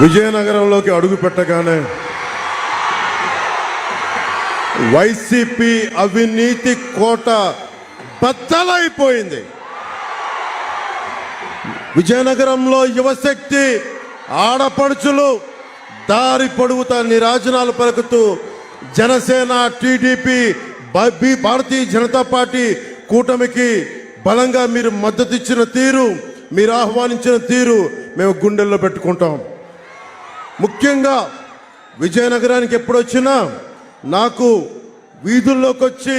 విజయనగరంలోకి అడుగు పెట్టగానే వైసీపీ అవినీతి కోట బద్దలైపోయింది. విజయనగరంలో యువశక్తి ఆడపడుచులు దారి పొడుగుతా నిరాజనాలు పలుకుతూ జనసేన, టీడీపీ, భారతీయ జనతా పార్టీ కూటమికి బలంగా మీరు మద్దతు ఇచ్చిన తీరు, మీరు ఆహ్వానించిన తీరు మేము గుండెల్లో పెట్టుకుంటాం. ముఖ్యంగా విజయనగరానికి ఎప్పుడొచ్చినా నాకు వీధుల్లోకి వచ్చి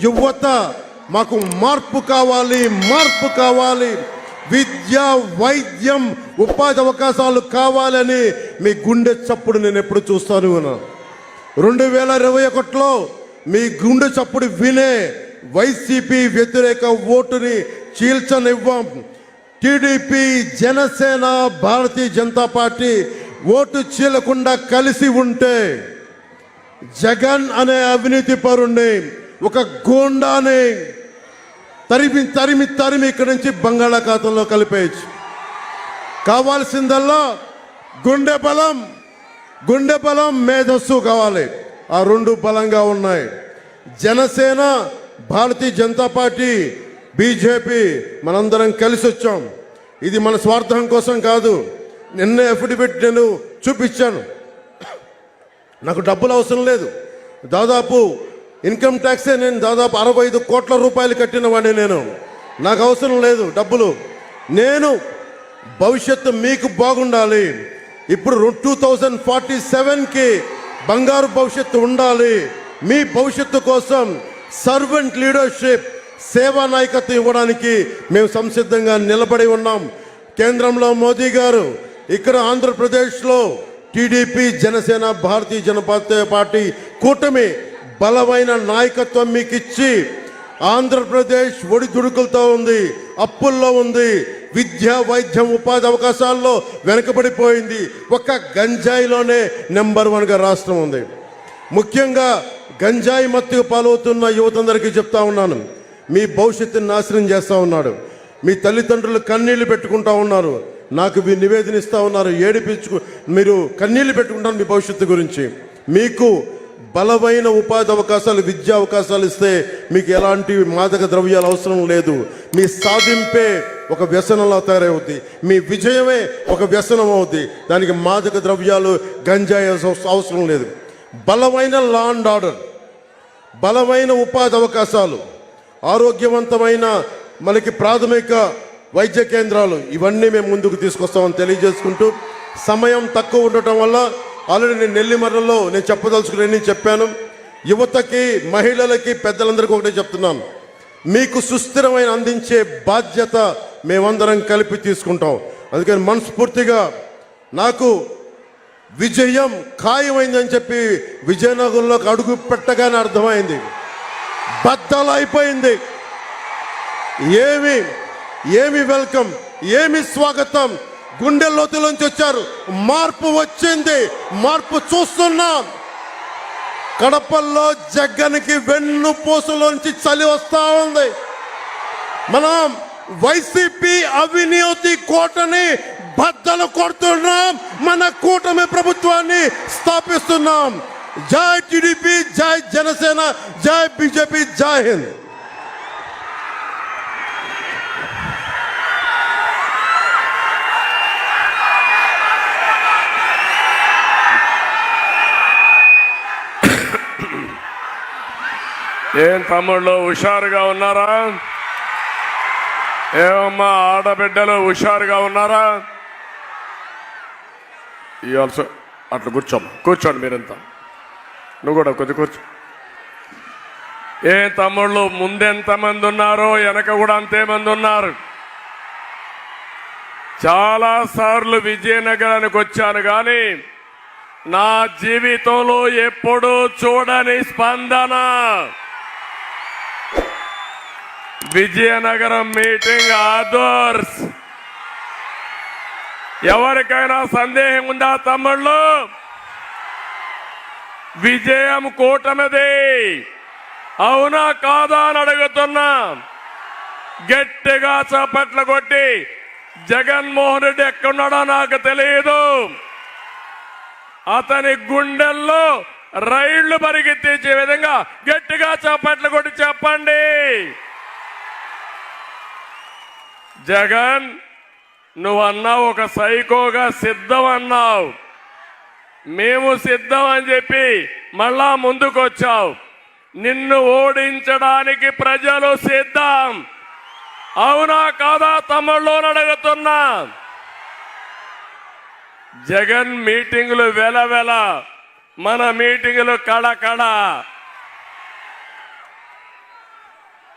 యువత మాకు మార్పు కావాలి, మార్పు కావాలి, విద్య, వైద్యం, ఉపాధి అవకాశాలు కావాలని మీ గుండె చప్పుడు నేను ఎప్పుడు చూస్తాను. 2021లో మీ గుండె చప్పుడు వినే వైసీపీ వ్యతిరేక ఓటుని చీల్చనివ్వం. TDP, Janasena, Bharatiya Janata party vote చీలకుండా కలిసి ఉంటే జగన్ అనే అవినీతి పరుణ్ణి, ఒక గూండాని తరిమి తరిమి తరిమి ఇక్కడి నుంచి బంగాళాఖాతంలో కలిపేయచ్చు. కావాల్సిందల్లా గుండె బలం, గుండె బలం, మేధస్సు కావాలి. ఆ రెండు బలంగా ఉన్నాయి. జనసేన, భారతీయ జనతా పార్టీ, బీజేపీ మనందరం కలిసి వచ్చాం. ఇది మన స్వార్థం కోసం కాదు. నిన్న అఫిడవిట్ నేను చూపించాను. నాకు డబ్బులు అవసరం లేదు. దాదాపు ఇన్కమ్ ట్యాక్సే నేను దాదాపు 65 కోట్ల రూపాయలు కట్టిన వాడిని. నాకు అవసరం లేదు డబ్బులు. నేను భవిష్యత్తు మీకు బాగుండాలి. ఇప్పుడు 2047కి బంగారు భవిష్యత్తు ఉండాలి. మీ భవిష్యత్తు కోసం సర్వెంట్ లీడర్షిప్, సేవా నాయకత్వం ఇవ్వడానికి మేము సంసిద్ధంగా నిలబడి ఉన్నాం. కేంద్రంలో మోదీ గారు, ఇక్కడ ఆంధ్రప్రదేశ్లో టీడీపీ, జనసేన, భారతీయ జనతా పార్టీ కూటమి బలమైన నాయకత్వం మీకు ఇచ్చి ఆంధ్రప్రదేశ్ ఒడిదుడుకులతో ఉంది, అప్పుల్లో ఉంది, విద్య, వైద్యం, ఉపాధి అవకాశాల్లో వెనుకబడిపోయింది. ఒక్క గంజాయిలోనే నెంబర్ 1గా రాష్ట్రం ఉంది. ముఖ్యంగా గంజాయి మత్తుకు పాలవుతున్న యువతందరికీ చెప్తా ఉన్నాను, మీ భవిష్యత్తుని నాశనం చేస్తూ ఉన్నాడు. మీ తల్లిదండ్రులు కన్నీళ్లు పెట్టుకుంటా ఉన్నారు. నాకు నివేదన ఇస్తూ ఉన్నారు, మీరు కన్నీళ్లు పెట్టుకుంటారు మీ భవిష్యత్తు గురించి. మీకు బలమైన ఉపాధి అవకాశాలు, విద్యా అవకాశాలు ఇస్తే మీకు ఎలాంటి మాదక ద్రవ్యాలు అవసరం లేదు. మీ సాధింపే ఒక వ్యసనంలో తయారవుద్ది, మీ విజయమే ఒక వ్యసనం అవుద్ది. దానికి మాదక ద్రవ్యాలు, గంజాయి అవసరం లేదు. బలమైన లా అండ్ ఆర్డర్, బలమైన ఉపాధి అవకాశాలు, ఆరోగ్యవంతమైన మనకి ప్రాథమిక వైద్య కేంద్రాలు, ఇవన్నీ మేము ముందుకు తీసుకొస్తామని తెలియజేసుకుంటూ, సమయం తక్కువ ఉండటం వల్ల ఆల్రెడీ నేను నెల్లిమర్రలో నేను చెప్పదలుచుకుని చెప్పాను. యువతకి, మహిళలకి, పెద్దలందరికీ ఒకటే చెప్తున్నాను, మీకు సుస్థిరమైన అందించే బాధ్యత మేమందరం కలిపి తీసుకుంటాం. అందుకని మనస్ఫూర్తిగా నాకు విజయం ఖాయమైందని చెప్పి విజయనగరంలోకి అడుగు పెట్టగానే అర్థమైంది, బద్దలైపోయింది. ఏమి వెల్కమ్, ఏమి స్వాగతం. గుండె లోతులోంచి వచ్చారు. మార్పు వచ్చింది, మార్పు చూస్తున్నాం. కడపల్లో జగన్కి వెన్నుపూసలోంచి చలి వస్తా ఉంది. మనం వైసీపీ అవినీతి కోటని బద్దలు కొడుతున్నాం, మన కూటమి ప్రభుత్వాన్ని స్థాపిస్తున్నాం. జై టీడీపీ, జై జనసేన, జై బీజేపీ, జై హింద్. ఏం తమ్ముళ్ళు హుషారుగా ఉన్నారా? ఏమమ్మా ఆడబిడ్డలు హుషారుగా ఉన్నారా? ఆల్సో అట్లా కూర్చోండి మీరంతా. నువ్వు కూడా కొద్ది కూర్చో. ఏం తమ్ముళ్ళు ముందెంతమంది ఉన్నారో వెనక కూడా అంతేమంది ఉన్నారు. చాలాసార్లు విజయనగరానికి వచ్చాను కానీ నా జీవితంలో ఎప్పుడూ చూడని స్పందన. విజయనగరం మీటింగ్ ఆదర్శ్. ఎవరికైనా సందేహం ఉందా తమ్ముళ్ళు? విజయం కూటమిది, అవునా కాదా అని అడుగుతున్నా. గట్టిగా చప్పట్లు కొట్టి జగన్మోహన్ రెడ్డి ఎక్కడున్నాడో నాకు తెలియదు, అతని గుండెల్లో రైళ్లు పరిగెత్తించే విధంగా గట్టిగా చప్పట్లు కొట్టి చెప్పండి. జగన్, నువ్వన్నావు ఒక సైకోగా సిద్ధం అన్నావు. మేము సిద్ధం అని చెప్పి మళ్ళా ముందుకొచ్చావు. నిన్ను ఓడించడానికి ప్రజలు సిద్ధం. అవునా కాదా తమ్ముళ్ళు అడుగుతున్నా. జగన్ మీటింగులు వెలవెల, మన మీటింగులు కళకళ.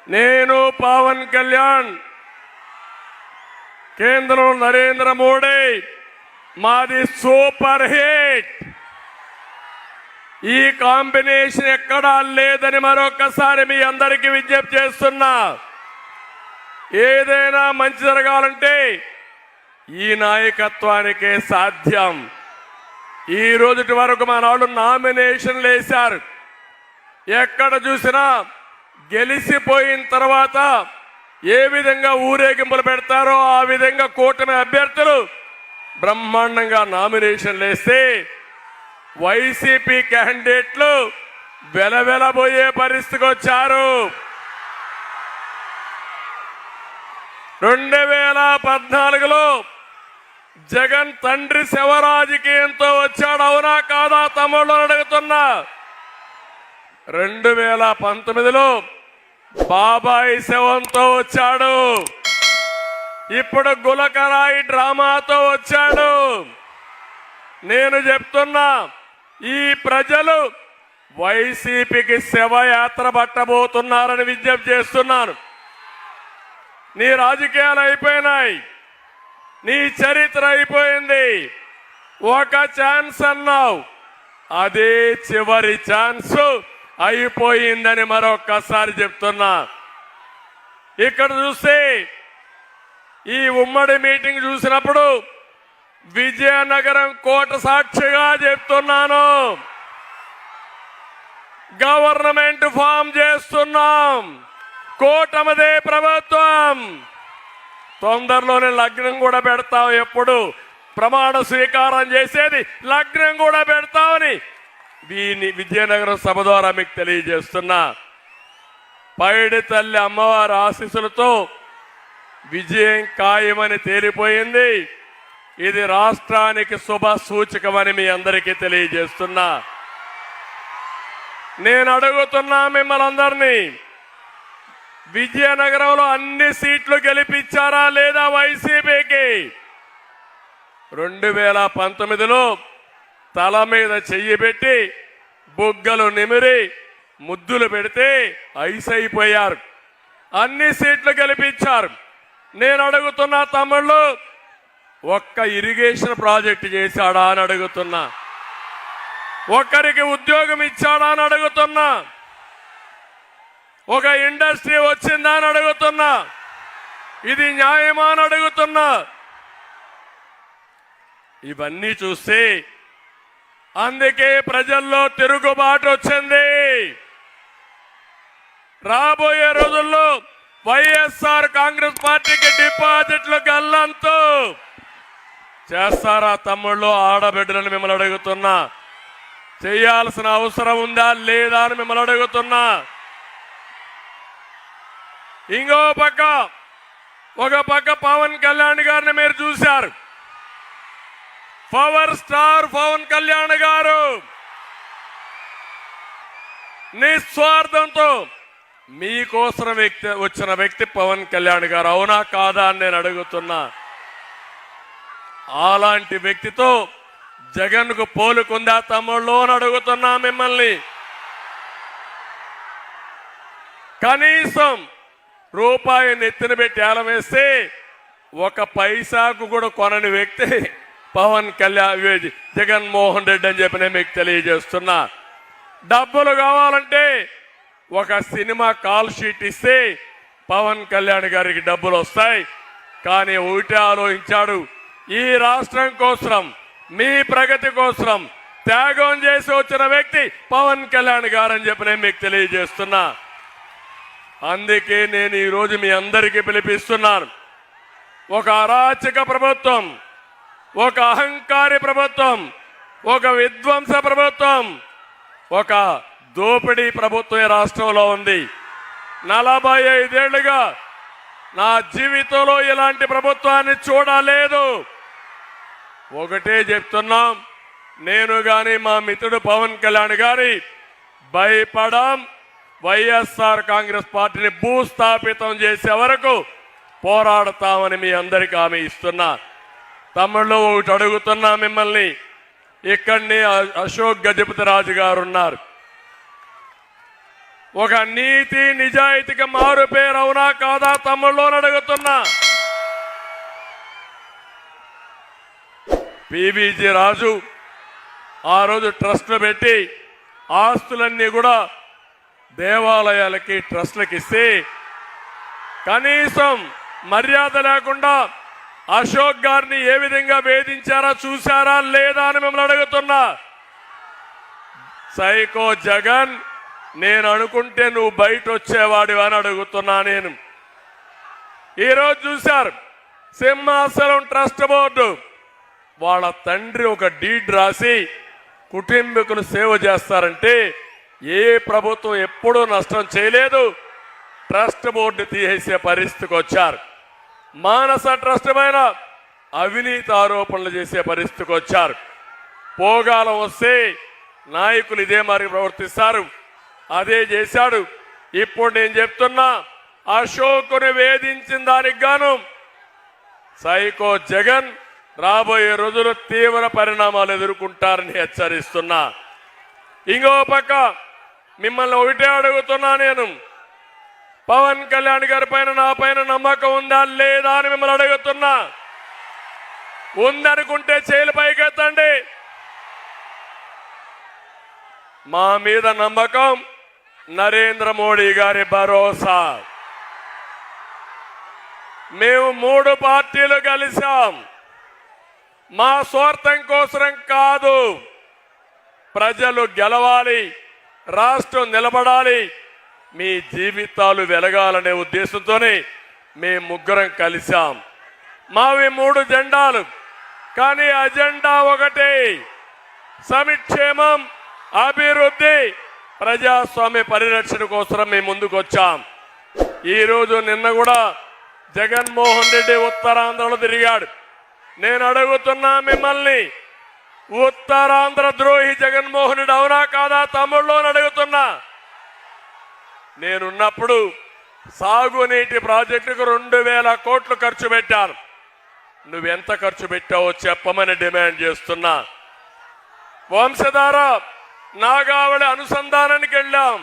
నేను పవన్ కళ్యాణ్, కేంద్రంలో నరేంద్ర మోడీ, మాది సూపర్ హిట్. ఈ కాంబినేషన్ ఎక్కడా లేదని మరొకసారి మీ అందరికీ విజ్ఞప్తి చేస్తున్నా. ఏదైనా మంచి జరగాలంటే ఈ నాయకత్వానికే సాధ్యం. ఈ రోజుటి వరకు మన వాళ్ళు నామినేషన్లు వేశారు. ఎక్కడ చూసినా గెలిచిపోయిన తర్వాత ఏ విధంగా ఊరేగింపులు పెడతారో ఆ విధంగా కూటమి అభ్యర్థులు బ్రహ్మాండంగా నామినేషన్లు వేస్తే వైసీపీ క్యాండిడేట్లు వెలవెలబోయే పరిస్థితికి వచ్చారు. 2014లో జగన్ తండ్రి శవ రాజకీయంతో వచ్చాడు. అవునా కాదా తమ్ముళ్ళు అడుగుతున్నా. 2019లో బాబాయి శవంతో వచ్చాడు. ఇప్పుడు గులకరాయి డ్రామాతో వచ్చాడు. నేను చెప్తున్నా, ఈ ప్రజలు వైసీపీకి శవయాత్ర పట్టబోతున్నారని విజ్ఞప్తి చేస్తున్నాను. నీ రాజకీయాలు అయిపోయినాయి, నీ చరిత్ర అయిపోయింది. ఒక ఛాన్స్ అన్నావు, అదే చివరి ఛాన్స్ అయిపోయిందని మరొక్కసారి చెప్తున్నా. ఇక్కడ చూస్తే ఈ ఉమ్మడి మీటింగ్ చూసినప్పుడు విజయనగరం కోట సాక్షిగా చెప్తున్నాను, గవర్నమెంట్ ఫామ్ చేస్తున్నాం, కూటమిదే ప్రభుత్వం. తొందరలోనే లగ్నం కూడా పెడతాం. ఎప్పుడు ప్రమాణ స్వీకారం చేసేది లగ్నం కూడా పెడతామని దీన్ని విజయనగరం సభ ద్వారా మీకు తెలియజేస్తున్నా. పైడి తల్లి అమ్మవారి ఆశీస్సులతో విజయం ఖాయమని తేలిపోయింది. ఇది రాష్ట్రానికి శుభ సూచకమని మీ అందరికీ తెలియజేస్తున్నా. నేను అడుగుతున్నా మిమ్మల్ని అందరినీ, విజయనగరంలో అన్ని సీట్లు గెలిపించారా లేదా వైసీపీకి? 2019లో తల మీద చెయ్యి పెట్టి బుగ్గలు నిమిరి ముద్దులు పెడితే ఐసైపోయారు. అన్ని సీట్లు గెలిపించారు. నేను అడుగుతున్నా తమ్ముళ్ళు, ఒక్క ఇరిగేషన్ ప్రాజెక్టు చేశాడా అని అడుగుతున్నా. ఒక్కరికి ఉద్యోగం ఇచ్చాడా అని అడుగుతున్నా. ఒక ఇండస్ట్రీ వచ్చిందా అని అడుగుతున్నా. ఇది న్యాయమా అని అడుగుతున్నా. ఇవన్నీ చూస్తే అందుకే ప్రజల్లో తిరుగుబాటు వచ్చింది. రాబోయే రోజుల్లో వైఎస్ఆర్ కాంగ్రెస్ పార్టీకి డిపాజిట్లు గల్లంతు చేస్తారా తమ్ముళ్ళు, ఆడబిడ్డలను మిమ్మల్ని అడుగుతున్నా. చేయాల్సిన అవసరం ఉందా లేదా అని మిమ్మల్ని అడుగుతున్నా. ఇంకో పక్క, ఒక పక్క పవన్ కళ్యాణ్ గారిని మీరు చూశారు. పవర్ స్టార్ పవన్ కళ్యాణ్ గారు నిస్వార్థంతో మీకోసం వచ్చిన వ్యక్తి పవన్ కళ్యాణ్ గారు. అవునా కాదా అని నేను అడుగుతున్నా. అలాంటి వ్యక్తితో జగన్ కు పోలుకుందా తమ్ముళ్ళు అని అడుగుతున్నా మిమ్మల్ని. కనీసం రూపాయి నెత్తిన పెట్టి ఏలం వేస్తే ఒక పైసాకు కూడా కొనని వ్యక్తి పవన్ కళ్యాణ్, జగన్మోహన్ రెడ్డి అని చెప్పి నేను మీకు తెలియజేస్తున్నా. డబ్బులు కావాలంటే ఒక సినిమా కాల్ షీట్ ఇస్తే పవన్ కళ్యాణ్ గారికి డబ్బులు వస్తాయి. కానీ ఒకటే ఆలోచించాడు, ఈ రాష్ట్రం కోసం, మీ ప్రగతి కోసం త్యాగం చేసి వచ్చిన వ్యక్తి పవన్ కళ్యాణ్ గారు అని చెప్పి నేను మీకు తెలియజేస్తున్నా. అందుకే నేను ఈరోజు మీ అందరికీ పిలిపిస్తున్నాను. ఒక అరాచక ప్రభుత్వం, ఒక అహంకారి ప్రభుత్వం ఒక విధ్వంస ప్రభుత్వం, ఒక దోపిడీ ప్రభుత్వం ఈ రాష్ట్రంలో ఉంది. 45 ఏళ్లుగా నా జీవితంలో ఇలాంటి ప్రభుత్వాన్ని చూడలేదు. ఒకటే చెప్తున్నాం, నేను గాని మా మిత్రుడు పవన్ కళ్యాణ్ గారి భయపడం. వైఎస్ఆర్ కాంగ్రెస్ పార్టీని భూస్థాపితం చేసే వరకు పోరాడతామని మీ అందరికీ హామీ ఇస్తున్నా. తమిళ్లో ఒకటి అడుగుతున్నా మిమ్మల్ని, ఇక్కడనే అశోక్ గజపతి రాజు గారు ఉన్నారు. ఒక నీతి నిజాయితీకి మారు పేరు అవునా కాదా తమిళ్లో అడుగుతున్నా. పివిజి రాజు ఆ రోజు ట్రస్టులు పెట్టి ఆస్తులన్నీ కూడా దేవాలయాలకి ట్రస్టులకి ఇస్తే కనీసం మర్యాద లేకుండా అశోక్ గారిని ఏ విధంగా వేధించారా చూసారా లేదా అని మిమ్మల్ని అడుగుతున్నా. సైకో జగన్, నేను అనుకుంటే నువ్వు బయట వచ్చేవాడివి అని అడుగుతున్నా. నేను ఈరోజు చూశారు సింహాచలం ట్రస్ట్ బోర్డు వాళ్ళ తండ్రి ఒక డీడ్ రాసి కుటుంబీకులు సేవ చేస్తారంటే ఏ ప్రభుత్వం ఎప్పుడూ నష్టం చేయలేదు. ట్రస్ట్ బోర్డు తీసేసే పరిస్థితికి వచ్చారు. మానస ట్రస్ట్ పైన అవినీతి ఆరోపణలు చేసే పరిస్థితికి వచ్చారు. పోగాలం వస్తే నాయకులు ఇదే మరి ప్రవర్తిస్తారు. అదే చేశాడు. ఇప్పుడు నేను చెప్తున్నా, అశోకుని వేధించిన దానికి గాను సైకో జగన్ రాబోయే రోజులు తీవ్ర పరిణామాలు ఎదుర్కొంటారని హెచ్చరిస్తున్నా. ఇంకో పక్క మిమ్మల్ని ఒకటే అడుగుతున్నా, నేను పవన్ కళ్యాణ్ గారి పైన నా పైన నమ్మకం ఉందా లేదా అని మిమ్మల్ని అడుగుతున్నా. ఉందనుకుంటే చేతులు పైకెత్తండి. మా మీద నమ్మకం, నరేంద్ర మోడీ గారి భరోసా. మేము 3 పార్టీలు కలిసాం. మా స్వార్థం కోసం కాదు, ప్రజలు గెలవాలి, రాష్ట్రం నిలబడాలి, మీ జీవితాలు వెలగాలనే ఉద్దేశంతోనే మేము ముగ్గురం కలిసాం. మావి 3 జెండాలు, కానీ అజెండా ఒకటే, సంక్షేమం, అభివృద్ధి, ప్రజాస్వామ్య పరిరక్షణ కోసం మేము ముందుకు వచ్చాం. ఈరోజు నిన్న కూడా జగన్మోహన్ రెడ్డి ఉత్తరాంధ్రలో తిరిగాడు. నేను అడుగుతున్నా మిమ్మల్ని, ఉత్తరాంధ్ర ద్రోహి జగన్మోహన్ రెడ్డి అవునా కాదా తమిళ్లో అడుగుతున్నా. నేనున్నప్పుడు సాగునీటి ప్రాజెక్టుకు 2000 కోట్లు ఖర్చు పెట్టాను. నువ్వెంత ఖర్చు పెట్టావో చెప్పమని డిమాండ్ చేస్తున్నా. వంశధార నాగావళి అనుసంధానానికి వెళ్ళాం.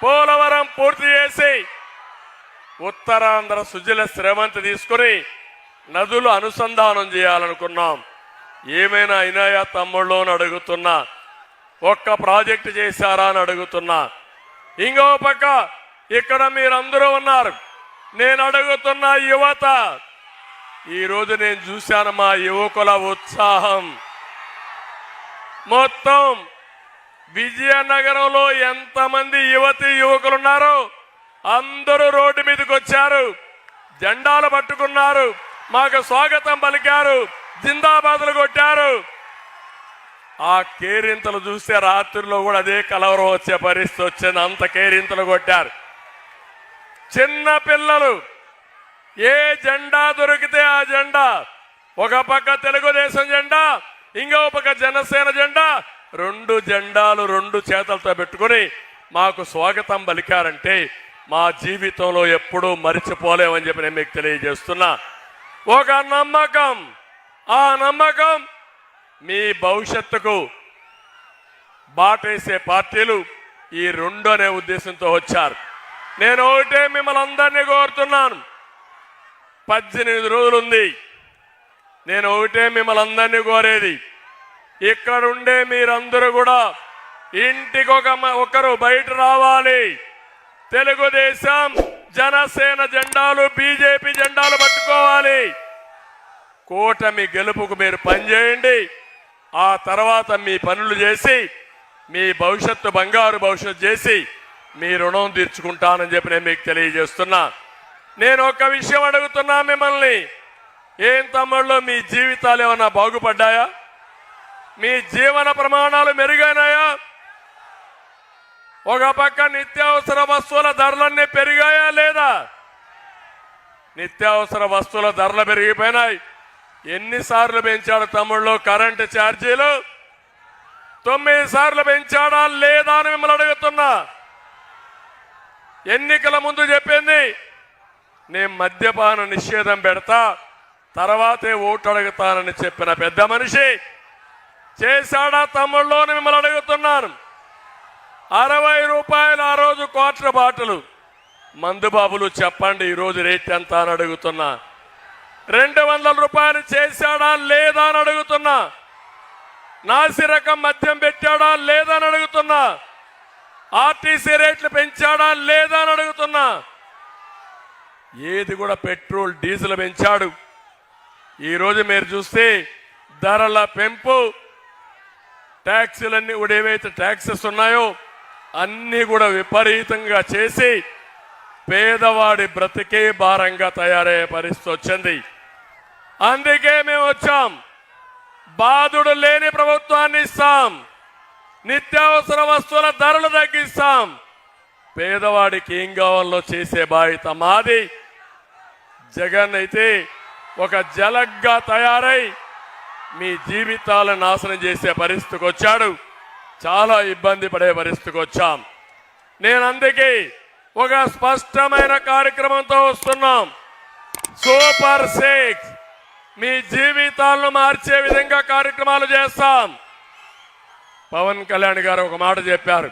పోలవరం పూర్తి చేసి ఉత్తరాంధ్ర సుజల శ్రమంతి తీసుకుని నదులు అనుసంధానం చేయాలనుకున్నాం. ఏమైనా అయినాయా తమ్ముళ్ళు అని అడుగుతున్నా. ఒక్క ప్రాజెక్టు చేశారా అని అడుగుతున్నా. ఇంకో పక్క ఇక్కడ మీరందరూ ఉన్నారు. నేను అడుగుతున్న యువత, ఈరోజు నేను చూశాను మా యువకుల ఉత్సాహం. మొత్తం విజయనగరంలో ఎంతమంది యువతి యువకులు ఉన్నారో అందరూ రోడ్డు మీదకి వచ్చారు, జెండాలు పట్టుకున్నారు, మాకు స్వాగతం పలికారు, జిందాబాదులు కొట్టారు. ఆ కేరింతలు చూస్తే రాత్రిలో కూడా అదే కలవరం వచ్చే పరిస్థితి వచ్చింది. అంత కేరింతలు కొట్టారు. చిన్న పిల్లలు ఏ జెండా దొరికితే ఆ జెండా, ఒక పక్క తెలుగుదేశం జెండా, ఇంకో పక్క జనసేన జెండా, 2 జెండాలు 2 చేతులతో పెట్టుకుని మాకు స్వాగతం పలికారంటే మా జీవితంలో ఎప్పుడూ మరిచిపోలేమని చెప్పి నేను మీకు తెలియజేస్తున్నా. ఒక నమ్మకం, ఆ నమ్మకం మీ భవిష్యత్తుకు బాటేసే పార్టీలు ఈ 2 అనే ఉద్దేశంతో వచ్చారు. నేను ఒకటే మిమ్మల్ని అందరినీ కోరుతున్నాను, 18 రోజులుంది. నేను ఒకటే మిమ్మల్ని అందరినీ కోరేది, ఇక్కడుండే మీరందరూ కూడా ఇంటికి ఒకరు బయట రావాలి. తెలుగుదేశం జనసేన జెండాలు బీజేపీ జెండాలు పట్టుకోవాలి. కూటమి గెలుపుకు మీరు పనిచేయండి. ఆ తర్వాత మీ పనులు చేసి మీ భవిష్యత్తు బంగారు భవిష్యత్తు చేసి మీ రుణం తీర్చుకుంటానని చెప్పి నేను మీకు తెలియజేస్తున్నా. నేను ఒక విషయం అడుగుతున్నా మిమ్మల్ని, ఏం తమ్ముళ్ళు మీ జీవితాలు ఏమన్నా బాగుపడ్డాయా? మీ జీవన ప్రమాణాలు మెరుగైనాయా? ఒక పక్క నిత్యావసర వస్తువుల ధరలన్నీ పెరిగాయా లేదా? నిత్యావసర వస్తువుల ధరలు పెరిగిపోయినాయి. ఎన్నిసార్లు పెంచాడు తమ్ముళ్ళు కరెంటు ఛార్జీలు? 9 సార్లు పెంచాడా లేదా అని మిమ్మల్ని అడుగుతున్నా. ఎన్నికల ముందు చెప్పింది నేను మద్యపాన నిషేధం పెడతా, తర్వాతే ఓటు అడుగుతానని చెప్పిన పెద్ద మనిషి చేశాడా తమ్ముళ్ళు అని మిమ్మల్ని అడుగుతున్నాను. 60 రూపాయలు ఆ రోజు క్వార్టర్ బాటలు మందు బాబులు చెప్పండి, ఈరోజు రేట్ ఎంత అని అడుగుతున్నా. 200 రూపాయలు చేశాడా లేదా అని అడుగుతున్నా. నాసిరకం మద్యం పెట్టాడా లేదా అని అడుగుతున్నా. ఆర్టీసీ రేట్లు పెంచాడా లేదా అని అడుగుతున్నా. ఏది కూడా పెట్రోల్ డీజిల్ పెంచాడు. ఈరోజు మీరు చూస్తే ధరల పెంపు, ట్యాక్సీలన్నీ కూడా ఏవైతే ట్యాక్సెస్ ఉన్నాయో అన్నీ కూడా విపరీతంగా చేసి పేదవాడి బ్రతికే భారంగా తయారయ్యే పరిస్థితి వచ్చింది. అందుకే మేము వచ్చాం. బాధుడు లేని ప్రభుత్వాన్ని ఇస్తాం, నిత్యావసర వస్తువుల ధరలు తగ్గిస్తాం, పేదవాడికి ఏం కావాలో చేసే బాధ్యత మాది. జగన్ అయితే ఒక జలగ్గా తయారై మీ జీవితాలను నాశనం చేసే పరిస్థితికి వచ్చాడు. చాలా ఇబ్బంది పడే పరిస్థితికి వచ్చాం. నేను అందుకే ఒక స్పష్టమైన కార్యక్రమంతో వస్తున్నాం. సూపర్ 6 మీ జీవితాలను మార్చే విధంగా కార్యక్రమాలు చేస్తాం. పవన్ కళ్యాణ్ గారు ఒక మాట చెప్పారు,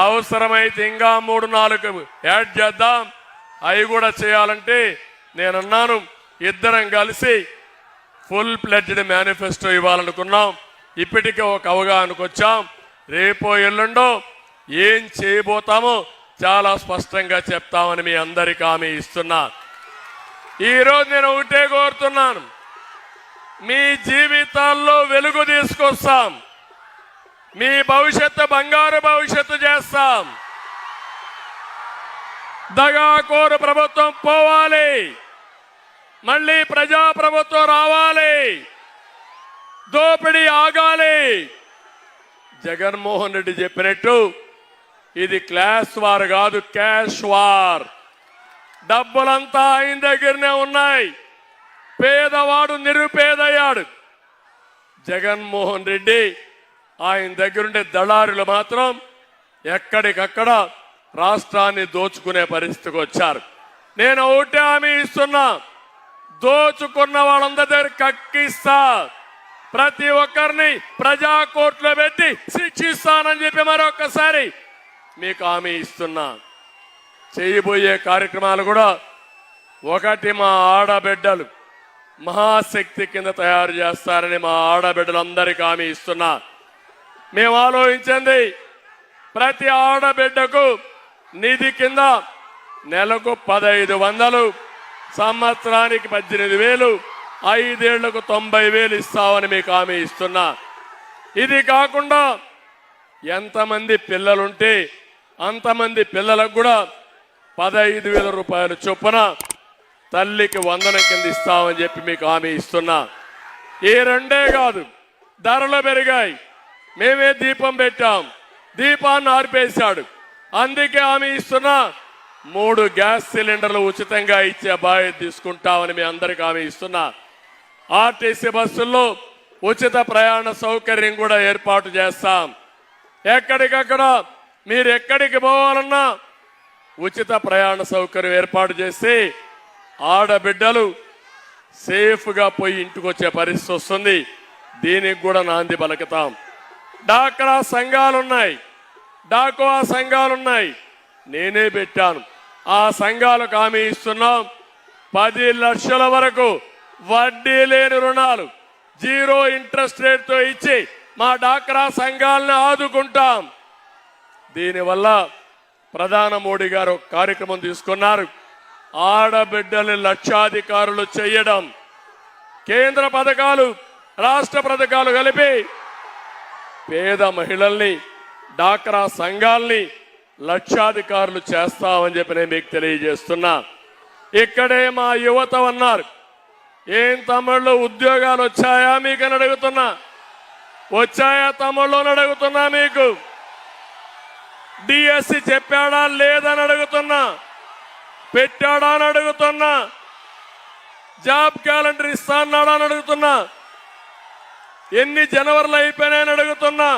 అవసరమైతే ఇంకా 3-4 యాడ్ చేద్దాం, అవి కూడా చేయాలంటే నేనన్నాను ఇద్దరం కలిసి ఫుల్ ప్లెడ్జ్డ్ మేనిఫెస్టో ఇవ్వాలనుకున్నాం. ఇప్పటికే ఒక అవగాహనకు వచ్చాం. రేపో ఎల్లుండో ఏం చేయబోతామో చాలా స్పష్టంగా చెప్తామని మీ అందరికీ హామీ ఇస్తున్నా. ఈరోజు నేను ఒకటే కోరుతున్నాను, మీ జీవితాల్లో వెలుగు తీసుకొస్తాం, మీ భవిష్యత్తు బంగారు భవిష్యత్తు చేస్తాం. దగాకోరు ప్రభుత్వం పోవాలి, మళ్ళీ ప్రజాప్రభుత్వం రావాలి, దోపిడీ ఆగాలి. జగన్మోహన్ రెడ్డి చెప్పినట్టు ఇది క్లాస్ వార్ కాదు, క్యాష్ వార్. డబ్బులంతా ఆయన దగ్గరనే ఉన్నాయి. పేదవాడు నిరుపేదయ్యాడు. జగన్మోహన్ రెడ్డి ఆయన దగ్గరుండే దళారులు మాత్రం ఎక్కడికక్కడ రాష్ట్రాన్ని దోచుకునే పరిస్థితికి వచ్చారు. నేను ఒకటే హామీ ఇస్తున్నా, దోచుకున్న వాళ్ళందరి దగ్గర కక్కిస్తా, ప్రతి ఒక్కరిని ప్రజా కోర్టులో పెట్టి శిక్షిస్తానని చెప్పి మరొకసారి మీకు హామీ ఇస్తున్నా. చేయబోయే కార్యక్రమాలు కూడా ఒకటి, మా ఆడబిడ్డలు మహాశక్తి కింద తయారు చేస్తారని మా ఆడబిడ్డలందరికీ హామీ ఇస్తున్నా. మేము ఆలోచించింది ప్రతి ఆడబిడ్డకు నిధి కింద నెలకు 1500, సంవత్సరానికి 18,000, 5 ఏళ్లకు 90,000 ఇస్తామని మీకు హామీ ఇస్తున్నా. ఇది కాకుండా ఎంతమంది పిల్లలుంటే అంతమంది పిల్లలకు కూడా 15,000 రూపాయలు చొప్పున తల్లికి వందనం కింద ఇస్తామని చెప్పి మీకు హామీ ఇస్తున్నా. ఈ రెండే కాదు, ధరలు పెరిగాయి. మేమే దీపం పెట్టాం, దీపాన్ని ఆర్పేశాడు. అందుకే హామీ ఇస్తున్నా, 3 గ్యాస్ సిలిండర్లు ఉచితంగా ఇచ్చే బాధ్యత తీసుకుంటామని మీ అందరికీ హామీ ఇస్తున్నా. ఆర్టీసీ బస్సుల్లో ఉచిత ప్రయాణ సౌకర్యం కూడా ఏర్పాటు చేస్తాం. ఎక్కడికక్కడ మీరు ఎక్కడికి పోవాలన్నా ఉచిత ప్రయాణ సౌకర్యం ఏర్పాటు చేసి ఆడబిడ్డలు సేఫ్గా పోయి ఇంటికి వచ్చే పరిస్థితి వస్తుంది. దీనికి కూడా నాంది పలుకుతాం. డాక్రా సంఘాలున్నాయి, డాకువా సంఘాలున్నాయి, నేనే పెట్టాను. ఆ సంఘాలకు హామీ ఇస్తున్నాం, 10 లక్షల వరకు వడ్డీ లేని రుణాలు 0 ఇంట్రెస్ట్ రేట్తో ఇచ్చి మా డాక్రా సంఘాలను ఆదుకుంటాం. దీనివల్ల ప్రధాని మోడీ గారు ఒక కార్యక్రమం తీసుకున్నారు, ఆడబిడ్డల్ని లక్షాధికారులు చేయడం. కేంద్ర పథకాలు రాష్ట్ర పథకాలు కలిపి పేద మహిళల్ని డాక్రా సంఘాల్ని లక్షాధికారులు చేస్తామని చెప్పి నేను మీకు తెలియజేస్తున్నా. ఇక్కడే మా యువత ఉన్నారు, ఏం తమ్ముళ్ళు ఉద్యోగాలు వచ్చాయా మీకని అడుగుతున్నా. వచ్చాయా తమ్ముళ్ళు అని అడుగుతున్నా మీకు. డిఎస్సి చెప్పాడా లేదని అడుగుతున్నా, పెట్టాడా అని అడుగుతున్నా, జాబ్ క్యాలెండర్ ఇస్తా అన్నాడా అని అడుగుతున్నా, ఎన్ని జనవరిలో అయిపోయినాయని అడుగుతున్నా,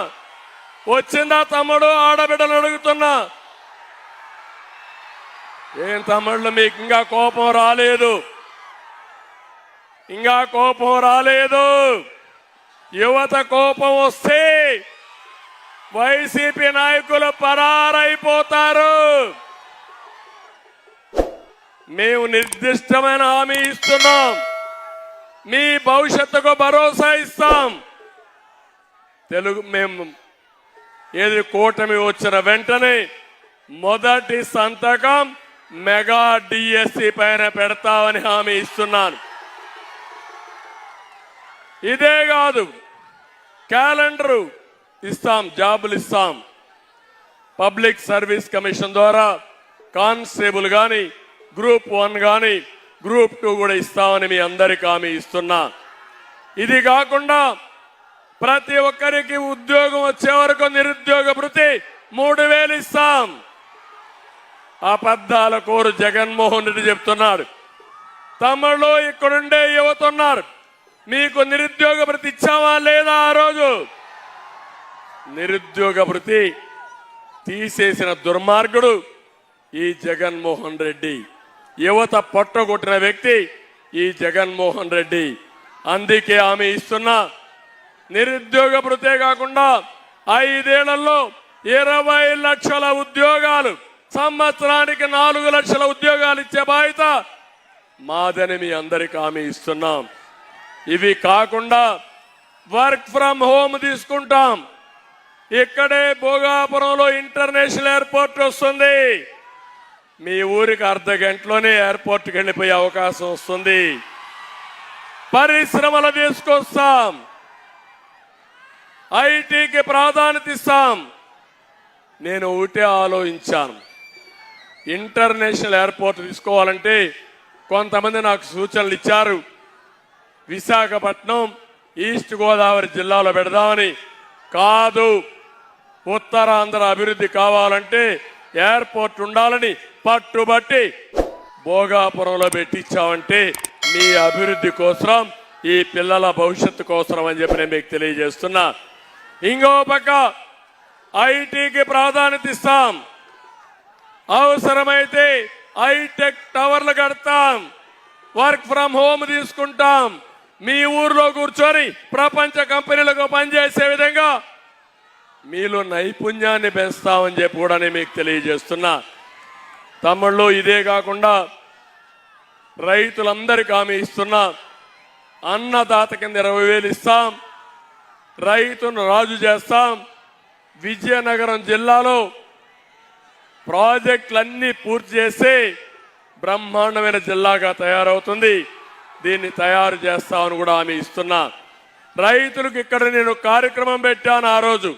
వచ్చిందా తమ్ముడు ఆడబిడ్డలు అడుగుతున్నా. ఏం తమ్ముళ్ళు మీకు ఇంకా కోపం రాలేదు, ఇంకా కోపం రాలేదు. యువత కోపం వస్తే వైసీపీ నాయకులు పరారైపోతారు. మేము నిర్దిష్టమైన హామీ ఇస్తున్నాం, మీ భవిష్యత్తుకు భరోసా ఇస్తాం. మేము ఏది కూటమి వచ్చిన వెంటనే మొదటి సంతకం మెగా డిఎస్సి పైన పెడతామని హామీ ఇస్తున్నాను. ఇదే కాదు, క్యాలెండరు ఇస్తాం, జాబులు ఇస్తాం. పబ్లిక్ సర్వీస్ కమిషన్ ద్వారా కానిస్టేబుల్ కానీ, గ్రూప్ 1 కానీ, గ్రూప్ 2 కూడా ఇస్తామని మీ అందరికీ హామీ ఇస్తున్నా. ఇది కాకుండా ప్రతి ఒక్కరికి ఉద్యోగం వచ్చే వరకు నిరుద్యోగ భృతి 3000 ఇస్తాం. అబద్ధాల కోరు జగన్మోహన్ రెడ్డి చెప్తున్నాడు. తమ్ముళ్ళు ఇక్కడుండే యువత ఉన్నారు, మీకు నిరుద్యోగ భృతి ఇచ్చామా లేదా? ఆ రోజు నిరుద్యోగ భృతి తీసేసిన దుర్మార్గుడు ఈ జగన్మోహన్ రెడ్డి. యువత పొట్టగొట్టిన వ్యక్తి ఈ జగన్మోహన్ రెడ్డి. అందుకే హామీ ఇస్తున్నా, నిరుద్యోగ భృతే కాకుండా 5 ఏళ్లలో 20 లక్షల ఉద్యోగాలు, సంవత్సరానికి 4 లక్షల ఉద్యోగాలు ఇచ్చే బాధ్యత మాదని మీ అందరికీ హామీ ఇస్తున్నాం. ఇవి కాకుండా వర్క్ ఫ్రం హోమ్ తీసుకుంటాం. ఇక్కడే భోగాపురంలో ఇంటర్నేషనల్ ఎయిర్పోర్ట్ వస్తుంది. మీ ఊరికి అర్ధ గంటలోనే ఎయిర్పోర్ట్కి వెళ్ళిపోయే అవకాశం వస్తుంది. పరిశ్రమలు తీసుకొస్తాం, ఐటీకి ప్రాధాన్యత ఇస్తాం. నేను ఒకటే ఆలోచించాను, ఇంటర్నేషనల్ ఎయిర్పోర్ట్ తీసుకోవాలంటే కొంతమంది నాకు సూచనలు ఇచ్చారు. విశాఖపట్నం ఈస్ట్ గోదావరి జిల్లాలో పెడదామని. కాదు, ఉత్తరాంధ్ర అభివృద్ధి కావాలంటే ఎయిర్పోర్ట్ ఉండాలని పట్టుబట్టి భోగాపురంలో పెట్టించామంటే మీ అభివృద్ధి కోసం, ఈ పిల్లల భవిష్యత్తు కోసం అని చెప్పి నేను మీకు తెలియజేస్తున్నా. ఇంకో పక్క ఐటీకి ప్రాధాన్యత ఇస్తాం. అవసరమైతే హైటెక్ టవర్లు కడతాం, వర్క్ ఫ్రం హోమ్ తీసుకుంటాం. మీ ఊర్లో కూర్చొని ప్రపంచ కంపెనీలకు పనిచేసే విధంగా మీలో నైపుణ్యాన్ని పెంచుతామని చెప్పి కూడా నేను మీకు తెలియజేస్తున్నా. తమ్ముళ్ళు ఇదే కాకుండా రైతులందరికీ హామీ ఇస్తున్నా, అన్నదాత కింద 20,000 ఇస్తాం, రైతును రాజు చేస్తాం. విజయనగరం జిల్లాలో ప్రాజెక్టులన్నీ పూర్తి చేస్తే బ్రహ్మాండమైన జిల్లాగా తయారవుతుంది. దీన్ని తయారు చేస్తామని కూడా హామీ ఇస్తున్నా. రైతులకు ఇక్కడ నేను కార్యక్రమం పెట్టాను. ఆ రోజు